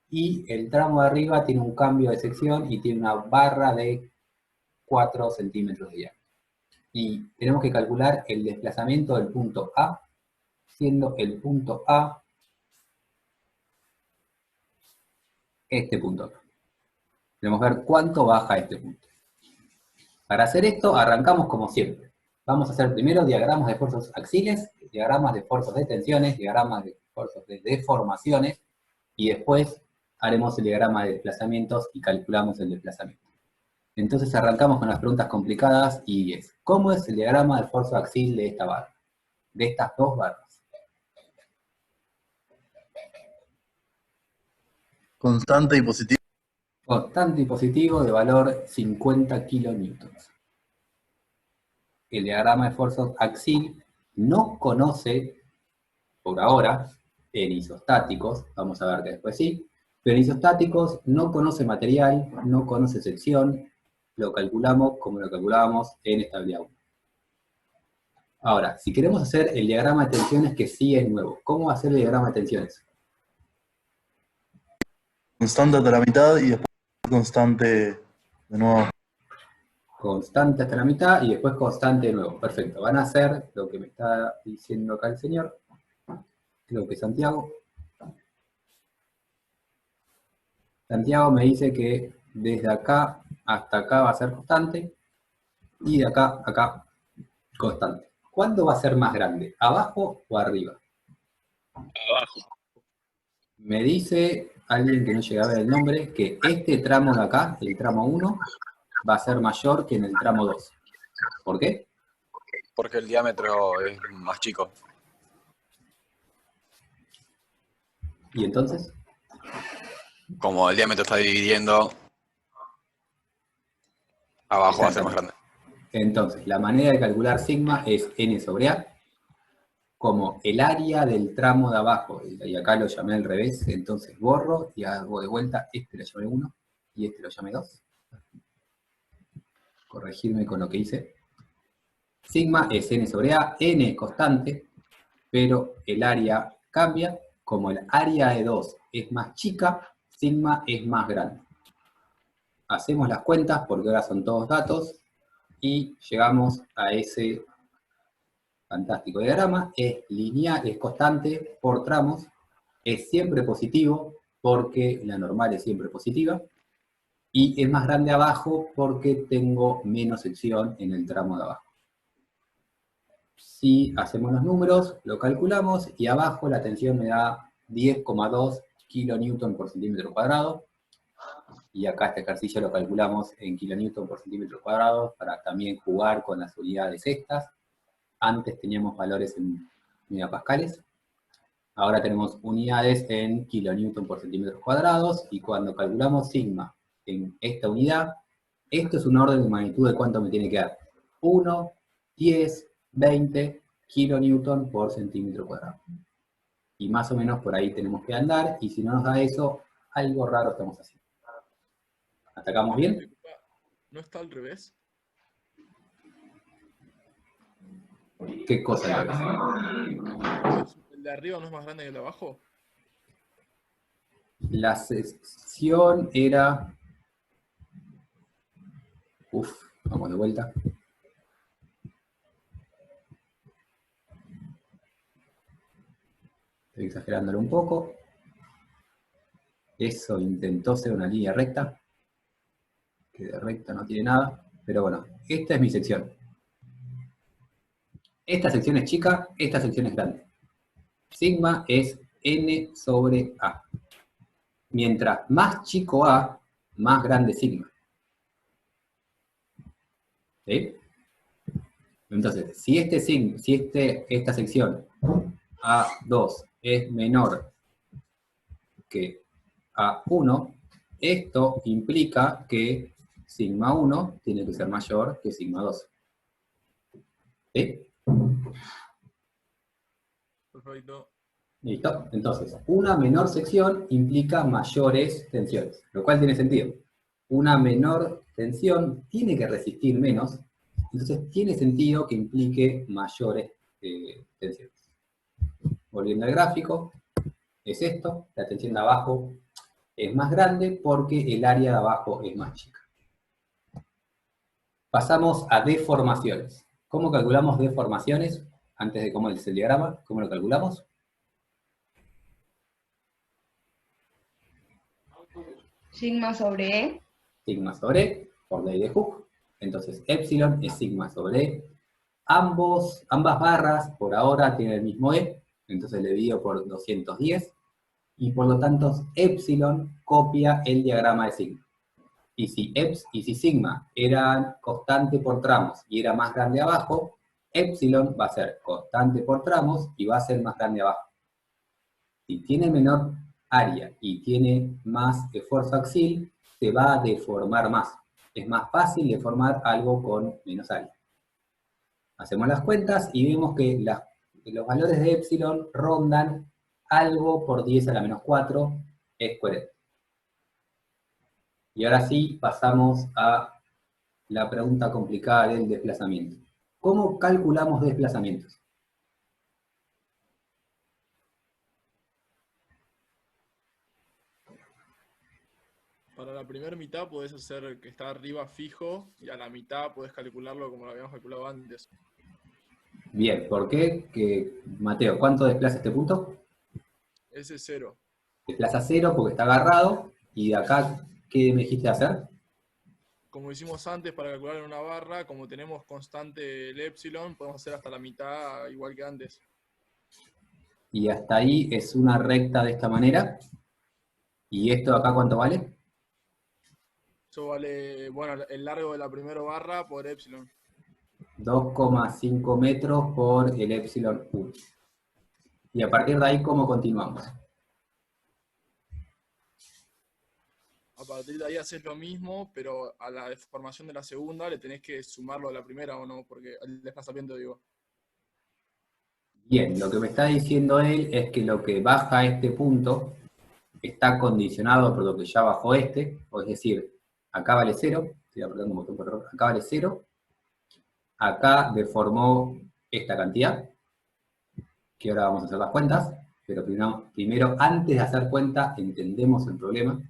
y el tramo de arriba tiene un cambio de sección y tiene una barra de 4 centímetros de diámetro. Y tenemos que calcular el desplazamiento del punto A, siendo el punto A este punto acá. Debemos ver cuánto baja este punto. Para hacer esto, arrancamos como siempre. Vamos a hacer primero diagramas de fuerzas axiles, diagramas de fuerzas de tensiones, diagramas de fuerzas de deformaciones, y después haremos el diagrama de desplazamientos y calculamos el desplazamiento. Entonces arrancamos con las preguntas complicadas y es, ¿cómo es el diagrama de fuerza axil de esta barra? De estas dos barras. Constante y positivo. Constante y positivo de valor 50 kilonewtons. El diagrama de fuerza axil no conoce, por ahora, en isostáticos, vamos a ver que después sí, pero en isostáticos no conoce material, no conoce sección, lo calculamos como lo calculábamos en estabilidad 1. Ahora, si queremos hacer el diagrama de tensiones que sí es nuevo, ¿cómo va a ser el diagrama de tensiones? Constante hasta la mitad y después constante de nuevo. Constante hasta la mitad y después constante de nuevo. Perfecto. Van a hacer lo que me está diciendo acá el señor. Creo que Santiago. Santiago me dice que desde acá hasta acá va a ser constante y de acá a acá constante. ¿Cuándo va a ser más grande? ¿Abajo o arriba? Abajo. Me dice alguien que no llega a ver el nombre, que este tramo de acá, el tramo 1, va a ser mayor que en el tramo 2. ¿Por qué? Porque el diámetro es más chico. ¿Y entonces? Como el diámetro está dividiendo, abajo va a ser más grande. Entonces, la manera de calcular sigma es n sobre a, como el área del tramo de abajo, y acá lo llamé al revés, entonces borro y hago de vuelta, este lo llamé 1 y este lo llamé 2. Corregirme con lo que hice. Sigma es n sobre a, n es constante, pero el área cambia, como el área de 2 es más chica, sigma es más grande. Hacemos las cuentas, porque ahora son todos datos, y llegamos a ese fantástico diagrama. Es lineal, es constante por tramos, es siempre positivo, porque la normal es siempre positiva, y es más grande abajo porque tengo menos sección en el tramo de abajo. Si hacemos los números, lo calculamos, y abajo la tensión me da 10,2 kilonewton por centímetro cuadrado, y acá este ejercicio lo calculamos en kilonewton por centímetro cuadrado, para también jugar con las unidades estas. Antes teníamos valores en megapascales, ahora tenemos unidades en kilonewton por centímetros cuadrados, y cuando calculamos sigma en esta unidad, esto es un orden de magnitud de cuánto me tiene que dar. 1, 10, 20 kilonewton por centímetro cuadrado. Y más o menos por ahí tenemos que andar, y si no nos da eso, algo raro estamos haciendo. ¿Atacamos bien? ¿No está al revés? ¿Qué cosa al revés? ¿El de arriba no es más grande que el de abajo? La sección era... vamos de vuelta. Estoy exagerándolo un poco. Eso intentó ser una línea recta, que de recta no tiene nada, pero bueno, esta es mi sección. Esta sección es chica, esta sección es grande. Sigma es n sobre a. Mientras más chico a, más grande sigma. ¿Sí? Entonces, si esta sección A2 es menor que A1, esto implica que sigma 1 tiene que ser mayor que sigma 2. ¿Sí? Perfecto. Listo. Entonces, una menor sección implica mayores tensiones, lo cual tiene sentido. Una menor tensión tiene que resistir menos, entonces tiene sentido que implique mayores tensiones. Volviendo al gráfico, es esto, la tensión de abajo es más grande porque el área de abajo es más chica. Pasamos a deformaciones. ¿Cómo calculamos deformaciones? Antes de cómo es el diagrama, ¿cómo lo calculamos? Sigma sobre E. Sigma sobre E, por ley de Hooke. Entonces, epsilon es sigma sobre E. Ambas barras, por ahora, tienen el mismo E, entonces le divido por 210, y por lo tanto, epsilon copia el diagrama de sigma. Y si sigma era constante por tramos y era más grande abajo, epsilon va a ser constante por tramos y va a ser más grande abajo. Si tiene menor área y tiene más esfuerzo axial, se va a deformar más. Es más fácil deformar algo con menos área. Hacemos las cuentas y vemos que los valores de epsilon rondan algo por 10 a la menos 4, es coherente. Y ahora sí pasamos a la pregunta complicada del desplazamiento. ¿Cómo calculamos desplazamientos? Para la primera mitad podés hacer que está arriba fijo y a la mitad podés calcularlo como lo habíamos calculado antes. Bien, ¿por qué? Mateo, ¿cuánto desplaza este punto? Ese es 0. Desplaza 0 porque está agarrado, y de acá, ¿qué me dijiste hacer? Como hicimos antes para calcular en una barra, como tenemos constante el epsilon, podemos hacer hasta la mitad igual que antes. Y hasta ahí es una recta de esta manera. ¿Y esto de acá cuánto vale? Eso vale, bueno, el largo de la primera barra por epsilon. 2,5 metros por el epsilon 1. Y a partir de ahí, ¿cómo continuamos? A partir de ahí haces lo mismo, pero a la deformación de la segunda le tenés que sumarlo a la primera o no, porque el desplazamiento, digo. Bien, lo que me está diciendo él es que lo que baja a este punto está condicionado por lo que ya bajó este, o es decir, acá vale 0, estoy apretando un botón por error, acá vale 0, acá deformó esta cantidad, que ahora vamos a hacer las cuentas, pero primero antes de hacer cuenta, entendemos el problema.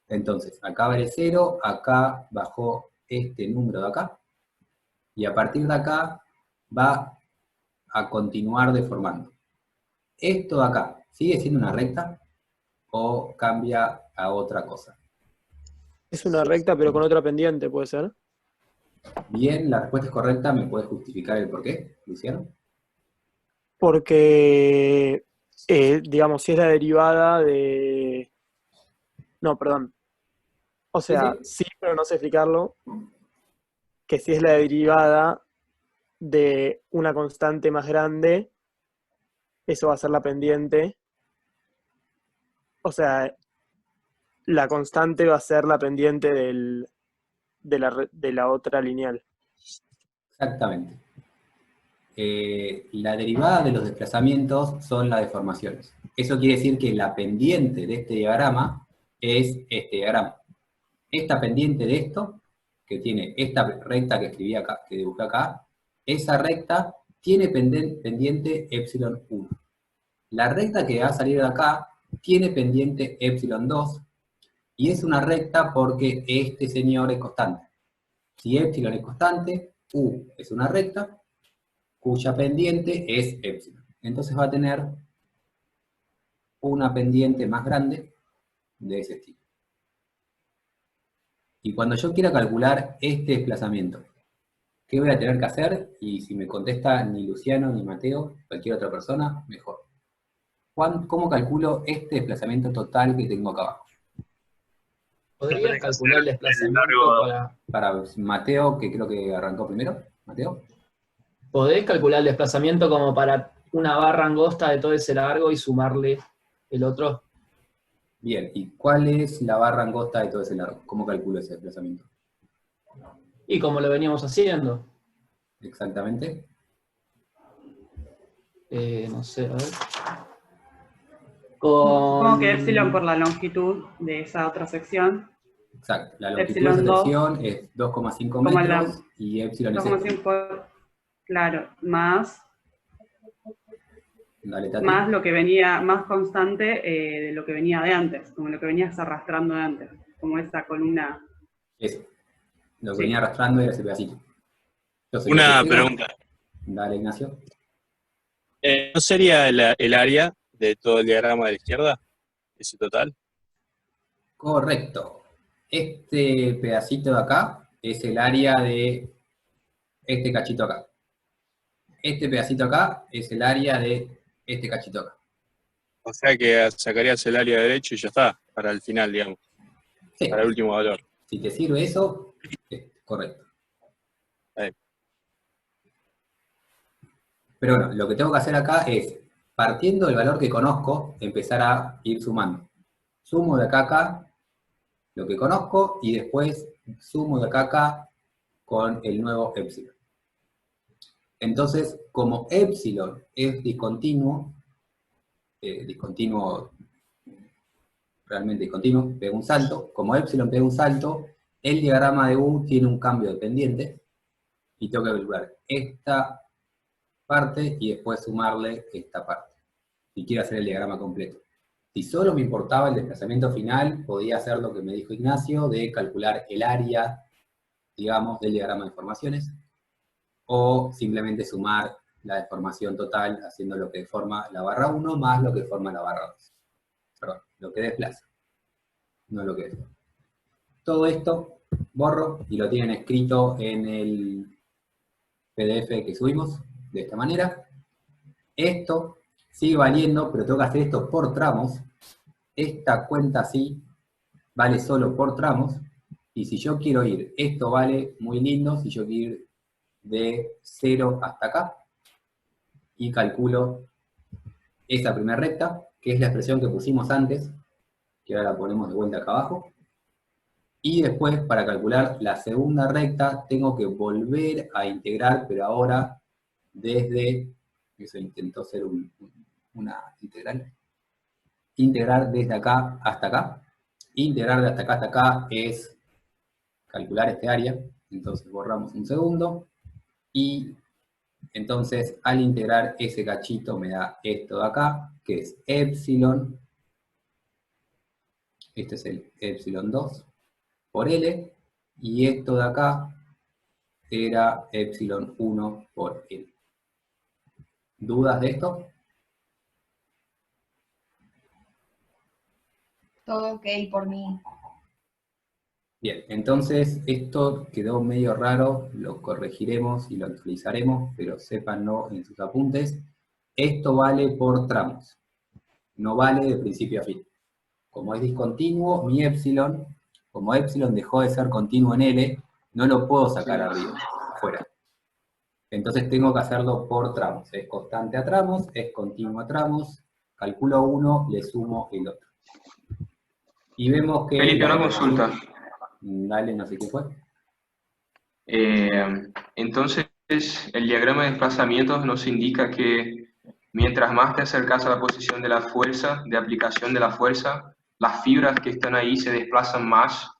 Entonces, acá vale 0, acá bajó este número de acá, y a partir de acá va a continuar deformando. Esto de acá, ¿sigue siendo una recta o cambia a otra cosa? Es una recta, pero con otra pendiente, ¿puede ser? Bien, la respuesta es correcta. ¿Me puedes justificar el por qué, Luciano? Porque, digamos, si es la derivada de... No, perdón. O sea, sí, pero no sé explicarlo. Que si es la derivada de una constante más grande, eso va a ser la pendiente. O sea, la constante va a ser la pendiente de la otra lineal. Exactamente. La derivada de los desplazamientos son las deformaciones. Eso quiere decir que la pendiente de este diagrama es este diagrama. Esta pendiente de esto, que tiene esta recta que escribí acá, que dibujé acá, esa recta tiene pendiente epsilon 1. La recta que va a salir de acá tiene pendiente epsilon 2, y es una recta porque este señor es constante. Si epsilon es constante, U es una recta, cuya pendiente es epsilon. Entonces va a tener una pendiente más grande de ese estilo. Y cuando yo quiera calcular este desplazamiento, ¿qué voy a tener que hacer? Y si me contesta ni Luciano ni Mateo, cualquier otra persona, mejor. ¿Cómo calculo este desplazamiento total que tengo acá abajo? ¿Podrías calcular el desplazamiento para Mateo, que creo que arrancó primero? ¿Mateo? ¿Podés calcular el desplazamiento como para una barra angosta de todo ese largo y sumarle el otro? Bien, ¿y cuál es la barra angosta de todo ese largo? ¿Cómo calculo ese desplazamiento? Y como lo veníamos haciendo. Exactamente. No sé, a ver. Supongo que epsilon por la longitud de esa otra sección. Exacto, la longitud de esa sección es 2,5 metros y epsilon es 2,5, claro, más Dale, Tati. más lo que venía, más constante de lo que venía de antes, como lo que venías arrastrando de antes, como esa columna. Eso, lo que venía arrastrando era ese pedacito. Entonces, una pregunta. Dale, Ignacio. ¿No sería el área de todo el diagrama de la izquierda? ¿Ese total? Correcto. Este pedacito de acá es el área de este cachito acá. Este pedacito acá es el área de este cachito acá. O sea que sacarías el área derecho y ya está, para el final, digamos. Sí. Para el último valor. Si te sirve eso, es correcto. Pero bueno, lo que tengo que hacer acá es, partiendo del valor que conozco, empezar a ir sumando. Sumo de acá a acá lo que conozco y después sumo de acá a acá con el nuevo epsilon. Entonces, como epsilon es discontinuo, realmente discontinuo, pega un salto, como epsilon pega un salto, el diagrama de U tiene un cambio de pendiente, y tengo que calcular esta parte y después sumarle esta parte, si quiero hacer el diagrama completo. Si solo me importaba el desplazamiento final, podía hacer lo que me dijo Ignacio, de calcular el área, digamos, del diagrama de deformaciones, o simplemente sumar la deformación total haciendo lo que deforma la barra 1 más lo que deforma la barra 2. Perdón, lo que desplaza, no lo que deforma. Todo esto borro y lo tienen escrito en el PDF que subimos, de esta manera. Esto sigue valiendo, pero tengo que hacer esto por tramos. Esta cuenta así vale solo por tramos, Y si yo quiero ir, esto vale muy lindo, si yo quiero ir de 0 hasta acá, y calculo esa primera recta, que es la expresión que pusimos antes, que ahora la ponemos de vuelta acá abajo, y después, para calcular la segunda recta, tengo que volver a integrar, pero ahora desde, eso intentó ser una integral, integrar desde acá hasta acá. Integrar de hasta acá hasta acá es calcular este área, entonces borramos un segundo, y entonces al integrar ese cachito me da esto de acá, que es epsilon, este es el epsilon 2, por L, y esto de acá era epsilon 1 por L. ¿Dudas de esto? Todo ok por mí. Bien, entonces esto quedó medio raro, lo corregiremos y lo actualizaremos, pero sépanlo en sus apuntes. Esto vale por tramos, no vale de principio a fin. Como es discontinuo, mi epsilon, como epsilon dejó de ser continuo en L, no lo puedo sacar arriba, afuera. Entonces tengo que hacerlo por tramos. Es constante a tramos, es continuo a tramos, calculo uno, le sumo el otro. Y vemos que... Felipe, una consulta. Dale, no sé qué fue. Entonces, el diagrama de desplazamientos nos indica que mientras más te acercas a la posición de la fuerza, de aplicación de la fuerza, las fibras que están ahí se desplazan más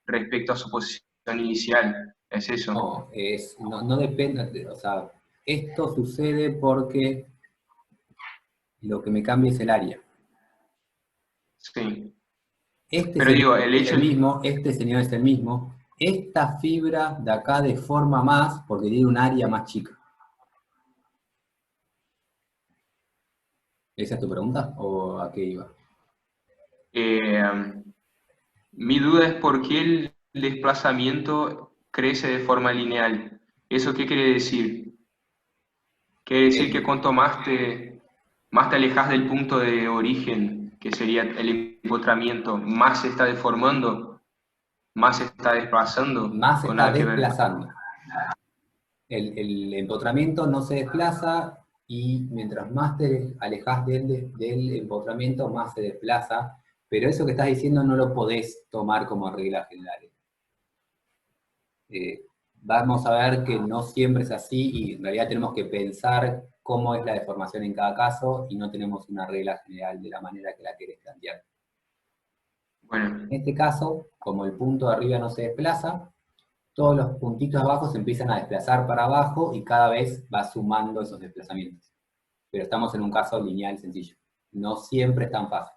respecto a su posición inicial. ¿Es eso? No, no depende, o sea, esto sucede porque lo que me cambia es el área. Sí. Este Pero digo, el es hecho... el mismo, este señor es el mismo. Esta fibra de acá deforma más porque tiene un área más chica. ¿Esa es tu pregunta? ¿O a qué iba? Mi duda es por qué el desplazamiento crece de forma lineal. ¿Eso qué quiere decir? Quiere decir que cuanto más te alejas del punto de origen, que sería el empotramiento, más se está deformando, más se está desplazando. Más se está desplazando. El empotramiento no se desplaza y mientras más te alejas del empotramiento, más se desplaza. Pero eso que estás diciendo no lo podés tomar como regla general. Vamos a ver que no siempre es así y en realidad tenemos que pensar cómo es la deformación en cada caso y no tenemos una regla general de la manera que la querés plantear. Bueno. En este caso, como el punto de arriba no se desplaza, todos los puntitos de abajo se empiezan a desplazar para abajo y cada vez va sumando esos desplazamientos. Pero estamos en un caso lineal sencillo. No siempre es tan fácil.